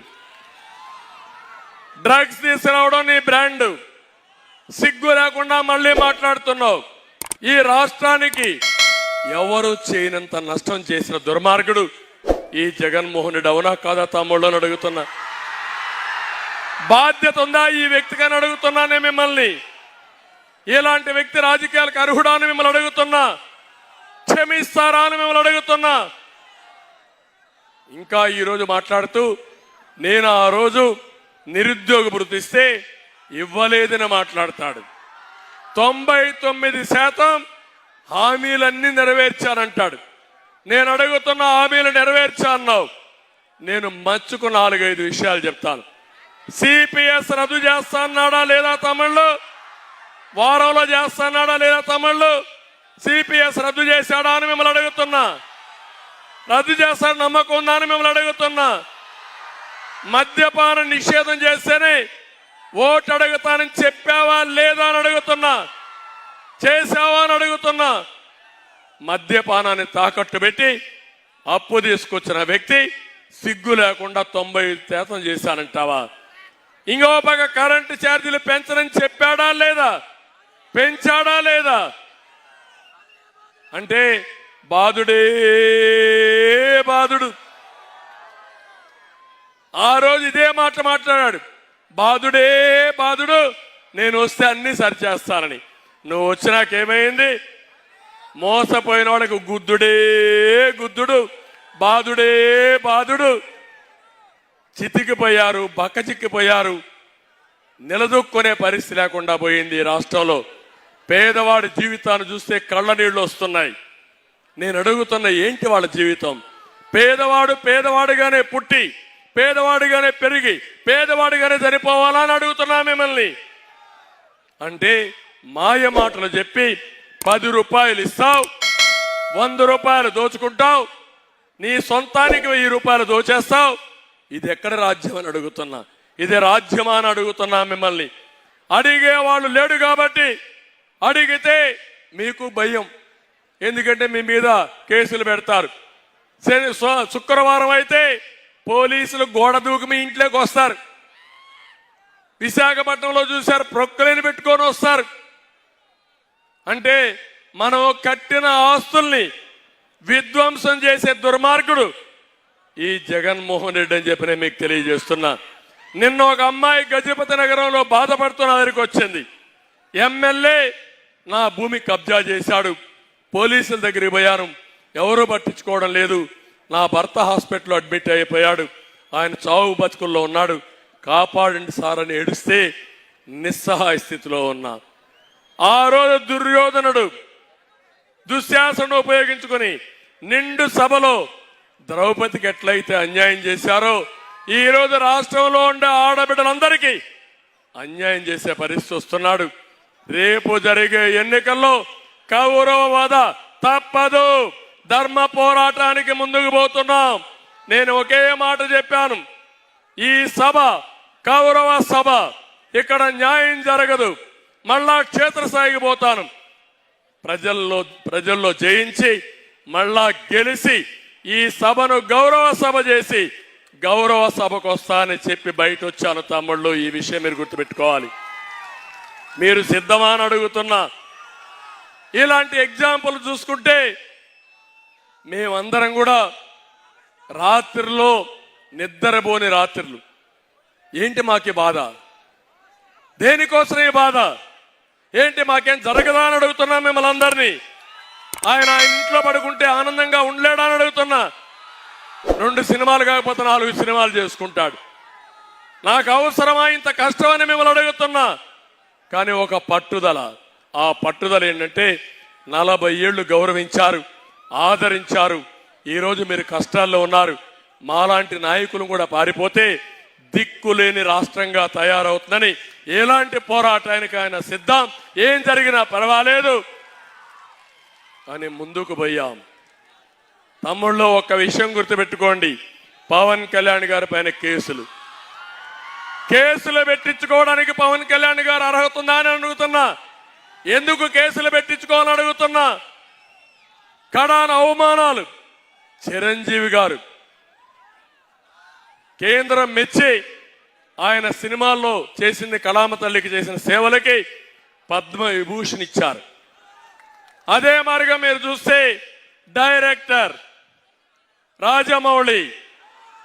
డ్రగ్స్ తీసుకురావడం నీ బ్రాండు. సిగ్గు లేకుండా మళ్ళీ మాట్లాడుతున్నావు. ఈ రాష్ట్రానికి ఎవరు చేయనంత నష్టం చేసిన దుర్మార్గుడు ఈ జగన్మోహన్ రెడ్డి. అవునా కాదా తమ్ముళ్ళు అని అడుగుతున్నా. బాధ్యత ఉందా ఈ వ్యక్తికని అడుగుతున్నానే మిమ్మల్ని. ఇలాంటి వ్యక్తి రాజకీయాలకు అర్హుడా అని మిమ్మల్ని అడుగుతున్నా. క్షమిస్తారా అని మిమ్మల్ని అడుగుతున్నా. ఇంకా ఈరోజు మాట్లాడుతూ నేను ఆ రోజు నిరుద్యోగ భృతి ఇస్తే ఇవ్వలేదని మాట్లాడతాడు. 99% హామీలన్నీ నెరవేర్చానంటాడు. నేను అడుగుతున్న హామీలు నెరవేర్చా అన్నావు. నేను మచ్చుకు 4-5 విషయాలు చెప్తాను. సిపిఎస్ రద్దు చేస్తా అన్నాడా లేదా తమిళ్లు? వారంలో చేస్తా అన్నాడా లేదా తమిళ్లు? సిపిఎస్ రద్దు చేశాడా అని మిమ్మల్ని అడుగుతున్నా. రద్దు చేస్తాడు నమ్మకం ఉందా అని మిమ్మల్ని అడుగుతున్నా. మద్యపాన నిషేధం చేస్తేనే ఓటు అడుగుతానని చెప్పావా లేదా అని అడుగుతున్నా. చేసావా అని అడుగుతున్నా. మద్యపానాన్ని తాకట్టు పెట్టి అప్పు తీసుకొచ్చిన వ్యక్తి సిగ్గు లేకుండా 90% చేశానంటావా? ఇంకో పక్క కరెంటు ఛార్జీలు పెంచనని చెప్పాడా లేదా? పెంచాడా లేదా? అంటే బాధుడే బాధుడు. ఆ రోజు ఇదే మాట మాట్లాడాడు, బాధుడే బాధుడు, నేను వస్తే అన్ని సరిచేస్తానని. నువ్వు వచ్చినాకేమైంది? మోసపోయిన వాడికి గుద్దుడే గుద్దుడు, బాధుడే బాధుడు. చితికిపోయారు, బక్క చిక్కిపోయారు. నిలదొక్కునే పరిస్థితి లేకుండా పోయింది ఈ రాష్ట్రంలో. పేదవాడి జీవితాన్ని చూస్తే కళ్ళ నీళ్లు వస్తున్నాయి. నేను అడుగుతున్న ఏంటి వాళ్ళ జీవితం? పేదవాడు పేదవాడిగానే పుట్టి పేదవాడిగానే పెరిగి పేదవాడిగానే చనిపోవాలా అని అడుగుతున్నా మిమ్మల్ని. అంటే మాయ మాటలు చెప్పి 10 రూపాయలు ఇస్తావు, 100 రూపాయలు దోచుకుంటావు, నీ సొంతానికి 1000 రూపాయలు దోచేస్తావు. ఇది ఎక్కడ రాజ్యం అని అడుగుతున్నా. ఇది రాజ్యమా అని అడుగుతున్నా మిమ్మల్ని. అడిగే వాళ్ళు లేడు కాబట్టి, అడిగితే మీకు భయం, ఎందుకంటే మీ మీద కేసులు పెడతారు. శుక్రవారం అయితే పోలీసులు గోడ దూకి మీ ఇంట్లోకి వస్తారు. విశాఖపట్నంలో చూశారు, ప్రొక్కలేని పెట్టుకొని వస్తారు. అంటే మనం కట్టిన ఆస్తుల్ని విధ్వంసం చేసే దుర్మార్గుడు ఈ జగన్మోహన్ రెడ్డి అని చెప్పి నేను మీకు తెలియజేస్తున్నా. నిన్న ఒక అమ్మాయి గజపతి నగరంలో బాధపడుతున్న దగ్గరికి వచ్చింది. ఎమ్మెల్యే నా భూమి కబ్జా చేశాడు, పోలీసుల దగ్గరికి పోయాను, ఎవరూ పట్టించుకోవడం లేదు, నా భర్త హాస్పిటల్లో అడ్మిట్ అయిపోయాడు, ఆయన చావు బతుకుల్లో ఉన్నాడు, కాపాడండి సార్ అని ఏడుస్తే నిస్సహాయ స్థితిలో ఉన్నా. ఆ రోజు దుర్యోధనుడు దుశ్శాసనం ఉపయోగించుకొని నిండు సభలో ద్రౌపదికి ఎట్లయితే అన్యాయం చేశారో ఈ రోజు రాష్ట్రంలో ఉండే ఆడబిడ్డలందరికీ అన్యాయం చేసే పరిస్థితి వస్తున్నాడు. రేపు జరిగే ఎన్నికల్లో కౌరవవాద తప్పదు, ధర్మ పోరాటానికి ముందుకు పోతున్నాం. నేను ఒకే మాట చెప్పాను, ఈ సభ కౌరవ సభ, ఇక్కడ న్యాయం జరగదు, మళ్ళా క్షేత్రస్థాయికి పోతాను, ప్రజల్లో జయించి మళ్ళా గెలిచి ఈ సభను గౌరవ సభ చేసి గౌరవ సభకు వస్తా అని చెప్పి బయట వచ్చాను. తమ్ముళ్ళు, ఈ విషయం మీరు గుర్తుపెట్టుకోవాలి. మీరు సిద్ధమా అని అడుగుతున్నా. ఇలాంటి ఎగ్జాంపుల్ చూసుకుంటే మేమందరం కూడా రాత్రిలో నిద్రపోని రాత్రులు. ఏంటి మాకి బాధ? దేనికోసం ఈ బాధ? ఏంటి మాకేం జరగదా అని అడుగుతున్నా మిమ్మల్ని అందరినీ. ఆయన ఇంట్లో పడుకుంటే ఆనందంగా ఉండలేడా అని అడుగుతున్నా. 2 సినిమాలు కాకపోతే 4 సినిమాలు చేసుకుంటాడు. నాకు అవసరమా ఇంత కష్టం అని మిమ్మల్ని అడుగుతున్నా. కానీ ఒక పట్టుదల, ఆ పట్టుదల ఏంటంటే 40 ఏళ్లు గౌరవించారు, ఆదరించారు. ఈరోజు మీరు కష్టాల్లో ఉన్నారు. మాలాంటి నాయకులు కూడా పారిపోతే దిక్కులేని రాష్ట్రంగా తయారవుతుందని ఎలాంటి పోరాటానికి ఆయన సిద్ధం, ఏం జరిగినా పర్వాలేదు అని ముందుకు పోయాం. తమ్ముళ్ళు, ఒక్క విషయం గుర్తుపెట్టుకోండి, పవన్ కళ్యాణ్ గారి పైన కేసులు పెట్టించుకోవడానికి పవన్ కళ్యాణ్ గారు అర్హత ఉందా అని అడుగుతున్నా. ఎందుకు కేసులు పెట్టించుకోవాలని అడుగుతున్నా. కడాన అవమానాలు. చిరంజీవి గారు కేంద్రం మెచ్చి ఆయన సినిమాల్లో చేసింది, కళామ తల్లికి చేసిన సేవలకి పద్మ విభూషణ్ ఇచ్చారు. అదే మారిగా మీరు చూస్తే డైరెక్టర్ రాజమౌళి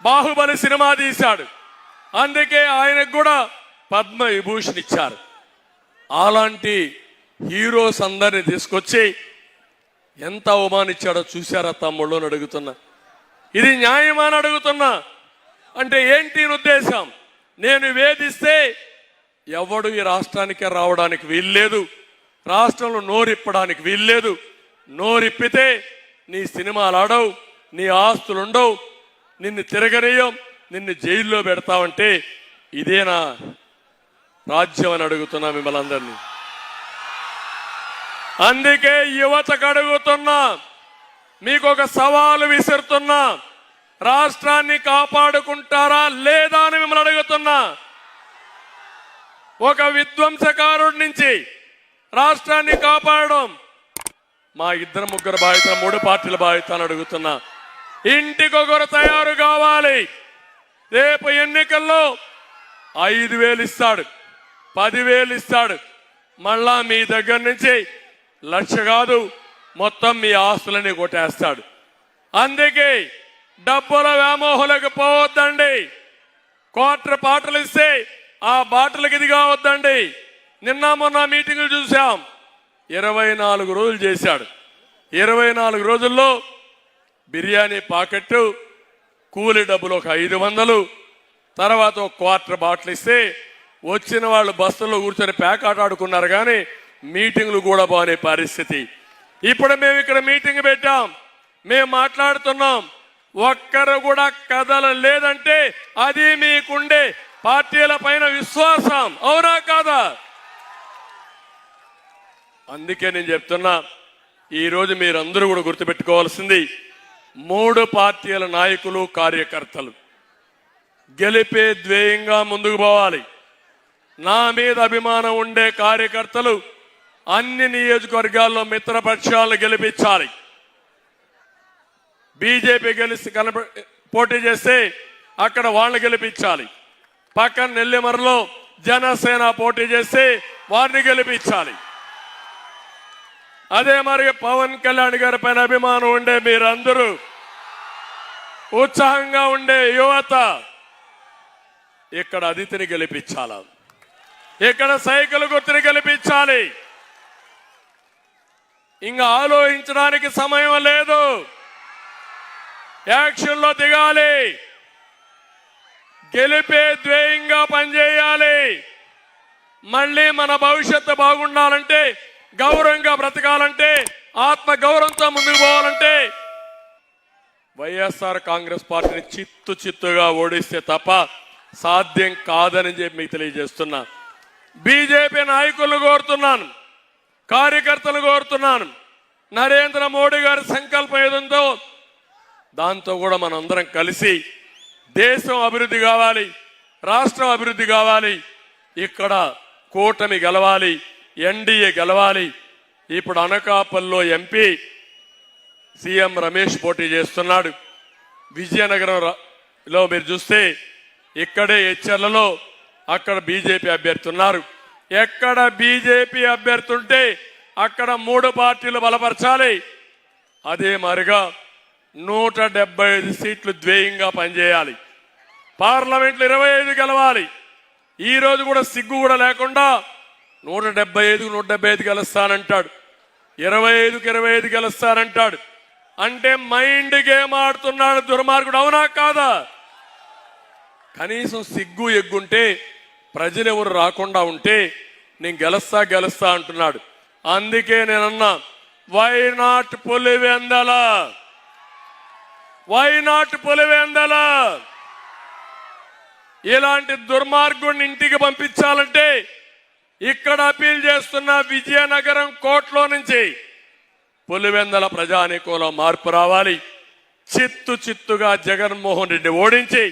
బాహుబలి సినిమా తీశాడు, అందుకే ఆయనకు కూడా పద్మ విభూషణ్ ఇచ్చారు. అలాంటి హీరోస్ అందరిని తీసుకొచ్చి ఎంత అవమానించాడో చూశారా తమ్ముళ్ళు అని అడుగుతున్నా. ఇది న్యాయమా అని అడుగుతున్నా. అంటే ఏంటి ఉద్దేశం? నేను వేధిస్తే ఎవడు ఈ రాష్ట్రానికి రావడానికి వీల్లేదు, రాష్ట్రంలో నోరిప్పడానికి వీల్లేదు. నోరిప్పితే నీ సినిమాలు ఆడవు, నీ ఆస్తులు ఉండవు, నిన్ను తిరగనీయం, నిన్ను జైల్లో పెడతావంటే ఇదేనా రాజ్యం అని అడుగుతున్నా మిమ్మల్ని అందరినీ. అందుకే యువతకు అడుగుతున్నా, మీకు ఒక సవాలు విసురుతున్నా, రాష్ట్రాన్ని కాపాడుకుంటారా లేదా అని మిమ్మల్ని అడుగుతున్నా. ఒక విధ్వంసకారుడి నుంచి రాష్ట్రాన్ని కాపాడడం మా 2-3 బాధ్యత, 3 పార్టీల బాధ్యత అని అడుగుతున్నా. ఇంటికొకరు తయారు కావాలి. రేపు ఎన్నికల్లో 5,000 ఇస్తాడు, 10,000 ఇస్తాడు, మళ్ళా మీ దగ్గర నుంచి 1,00,000 కాదు, మొత్తం మీ ఆస్తులని కొట్టేస్తాడు. అందుకే డబ్బుల వ్యామోహులకు పోవద్దండి. క్వార్టర్ బాటలు ఇస్తే ఆ బాటలకు ఇది కావద్దండి. నిన్న మొన్న మీటింగులు చూసాం, 24 రోజులు చేశాడు. 24 రోజుల్లో బిర్యానీ పాకెట్టు, కూలి డబ్బులు ఒక 500, తర్వాత ఒక క్వార్టర్ బాటిల్ ఇస్తే వచ్చిన వాళ్ళు బస్సులో కూర్చొని పేకాట ఆడుకున్నారు. కానీ మీటింగ్లు కూడా బాగునే పరిస్థితి. ఇప్పుడు మేము ఇక్కడ మీటింగ్ పెట్టాం, మేము మాట్లాడుతున్నాం, ఒక్కరు కూడా కదలలేదంటే అది మీకుండే పార్టీల పైన విశ్వాసం, అవునా కాదా? అందుకే నేను చెప్తున్నా, ఈరోజు మీరందరూ కూడా గుర్తుపెట్టుకోవాల్సింది, 3 పార్టీల నాయకులు, కార్యకర్తలు గెలిపే ధ్యేయంగా ముందుకు పోవాలి. నా మీద అభిమానం ఉండే కార్యకర్తలు అన్ని నియోజకవర్గాల్లో మిత్రపక్షాలను గెలిపించాలి. బీజేపీ గెలిచి పోటీ చేస్తే అక్కడ వాళ్ళని గెలిపించాలి. పక్కన నెల్లిమరలో జనసేన పోటీ చేస్తే వారిని గెలిపించాలి. అదే మరి పవన్ కళ్యాణ్ గారి పైన అభిమానం ఉండే మీరందరూ, ఉత్సాహంగా ఉండే యువత ఇక్కడ అదితిని గెలిపించాల, ఇక్కడ సైకిల్ గుర్తుని గెలిపించాలి. ఇంకా ఆలోచించడానికి సమయం లేదు, యాక్షన్లో దిగాలి. గెలిపే ధ్యేయంగా పనిచేయాలి. మళ్ళీ మన భవిష్యత్తు బాగుండాలంటే, గౌరవంగా బ్రతకాలంటే, ఆత్మ గౌరవంతో ముందుకు పోవాలంటే వైఎస్ఆర్ కాంగ్రెస్ పార్టీని చిత్తుగా ఓడిస్తే తప్ప సాధ్యం కాదని చెప్పి మీకు తెలియజేస్తున్నా. బీజేపీ నాయకులను కోరుతున్నాను, కార్యకర్తలు కోరుతున్నాను, నరేంద్ర మోడీ గారి సంకల్పం ఏదుందో దాంతో కూడా మనందరం కలిసి దేశం అభివృద్ధి కావాలి, రాష్ట్రం అభివృద్ధి కావాలి, ఇక్కడ కూటమి గెలవాలి, ఎన్డీఏ గెలవాలి. ఇప్పుడు అనకాపల్లిలో ఎంపీ సీఎం రమేష్ పోటీ చేస్తున్నాడు. విజయనగరంలో మీరు చూస్తే ఇక్కడే హెచ్చర్లలో అక్కడ బీజేపీ అభ్యర్థి ఉన్నారు. ఎక్కడ బీజేపీ అభ్యర్థి ఉంటే అక్కడ 3 పార్టీలు బలపరచాలి. అదే మరిగా 175 సీట్లు ధ్యేయంగా పనిచేయాలి. పార్లమెంట్లు 25 గెలవాలి. ఈ రోజు కూడా సిగ్గు కూడా లేకుండా 175 గెలుస్తానంటాడు, 25కి 25 గెలుస్తానంటాడు. అంటే మైండ్ గేమ్ ఆడుతున్నాడు దుర్మార్గుడు. అవునా కాదా? కనీసం సిగ్గు ఎగ్గుంటే, ప్రజలు ఎవరు రాకుండా ఉంటే నేను గెలుస్తా అంటున్నాడు. అందుకే నేనన్నా, why not Pulivendula, why not Pulivendula? ఇలాంటి దుర్మార్గుడిని ఇంటికి పంపించాలంటే ఇక్కడ అపీల్ చేస్తున్న విజయనగరం కోర్టులో నుంచి పులివెందల ప్రజానీకంలో మార్పు రావాలి. చిత్తుగా జగన్మోహన్ రెడ్డి ఓడించి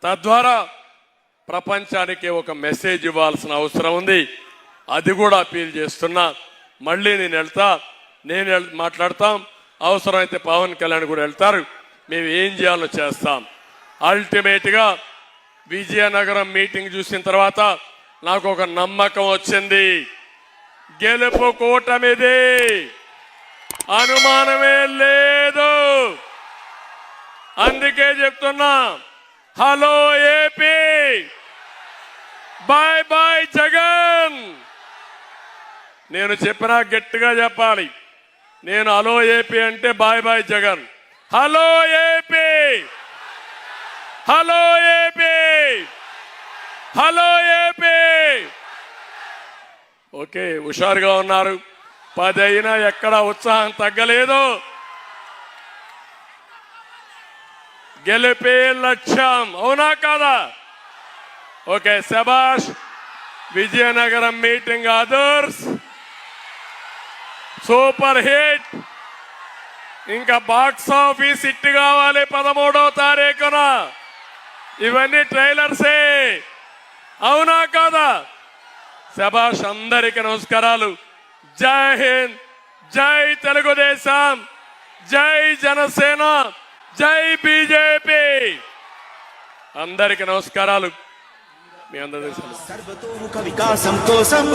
తద్వారా ప్రపంచానికి ఒక మెసేజ్ ఇవ్వాల్సిన అవసరం ఉంది. అది కూడా అపీల్ చేస్తున్నా. మళ్ళీ నేను మాట్లాడతాం. అవసరమైతే పవన్ కళ్యాణ్ కూడా వెళ్తారు. మేము ఏం చేయాలో చేస్తాం. అల్టిమేట్గా విజయనగరం మీటింగ్ చూసిన తర్వాత నాకు ఒక నమ్మకం వచ్చింది. గెలుపు కూటమిది, అనుమానమే లేదు. అందుకే చెప్తున్నా, hello AP, bye bye Jagan. నేను చెప్పినా గట్టిగా చెప్పాలి. నేను హలో ఏపీ అంటే bye bye Jagan. Hello AP, hello AP, hello AP. Okay, హుషారుగా ఉన్నారు. 10 అయినా ఎక్కడ ఉత్సాహం తగ్గలేదు. గెలిపే లక్ష్యం. అవునా కాదా? ఓకే, శబాష్. Vizianagaram meeting others super hit. ఇంకా బాక్స్ ఆఫీస్ హిట్ కావాలి 13వ తారీఖున. ఇవన్నీ ట్రైలర్సే. అవునా కాదా? శబాష్. అందరికీ నమస్కారాలు. జై హింద్, జై తెలుగుదేశం, జై జనసేన, జై బీజేపీ. అందరికీ నమస్కారాలు. మీ అందరి సర్వతోముఖ వికాసం కోసం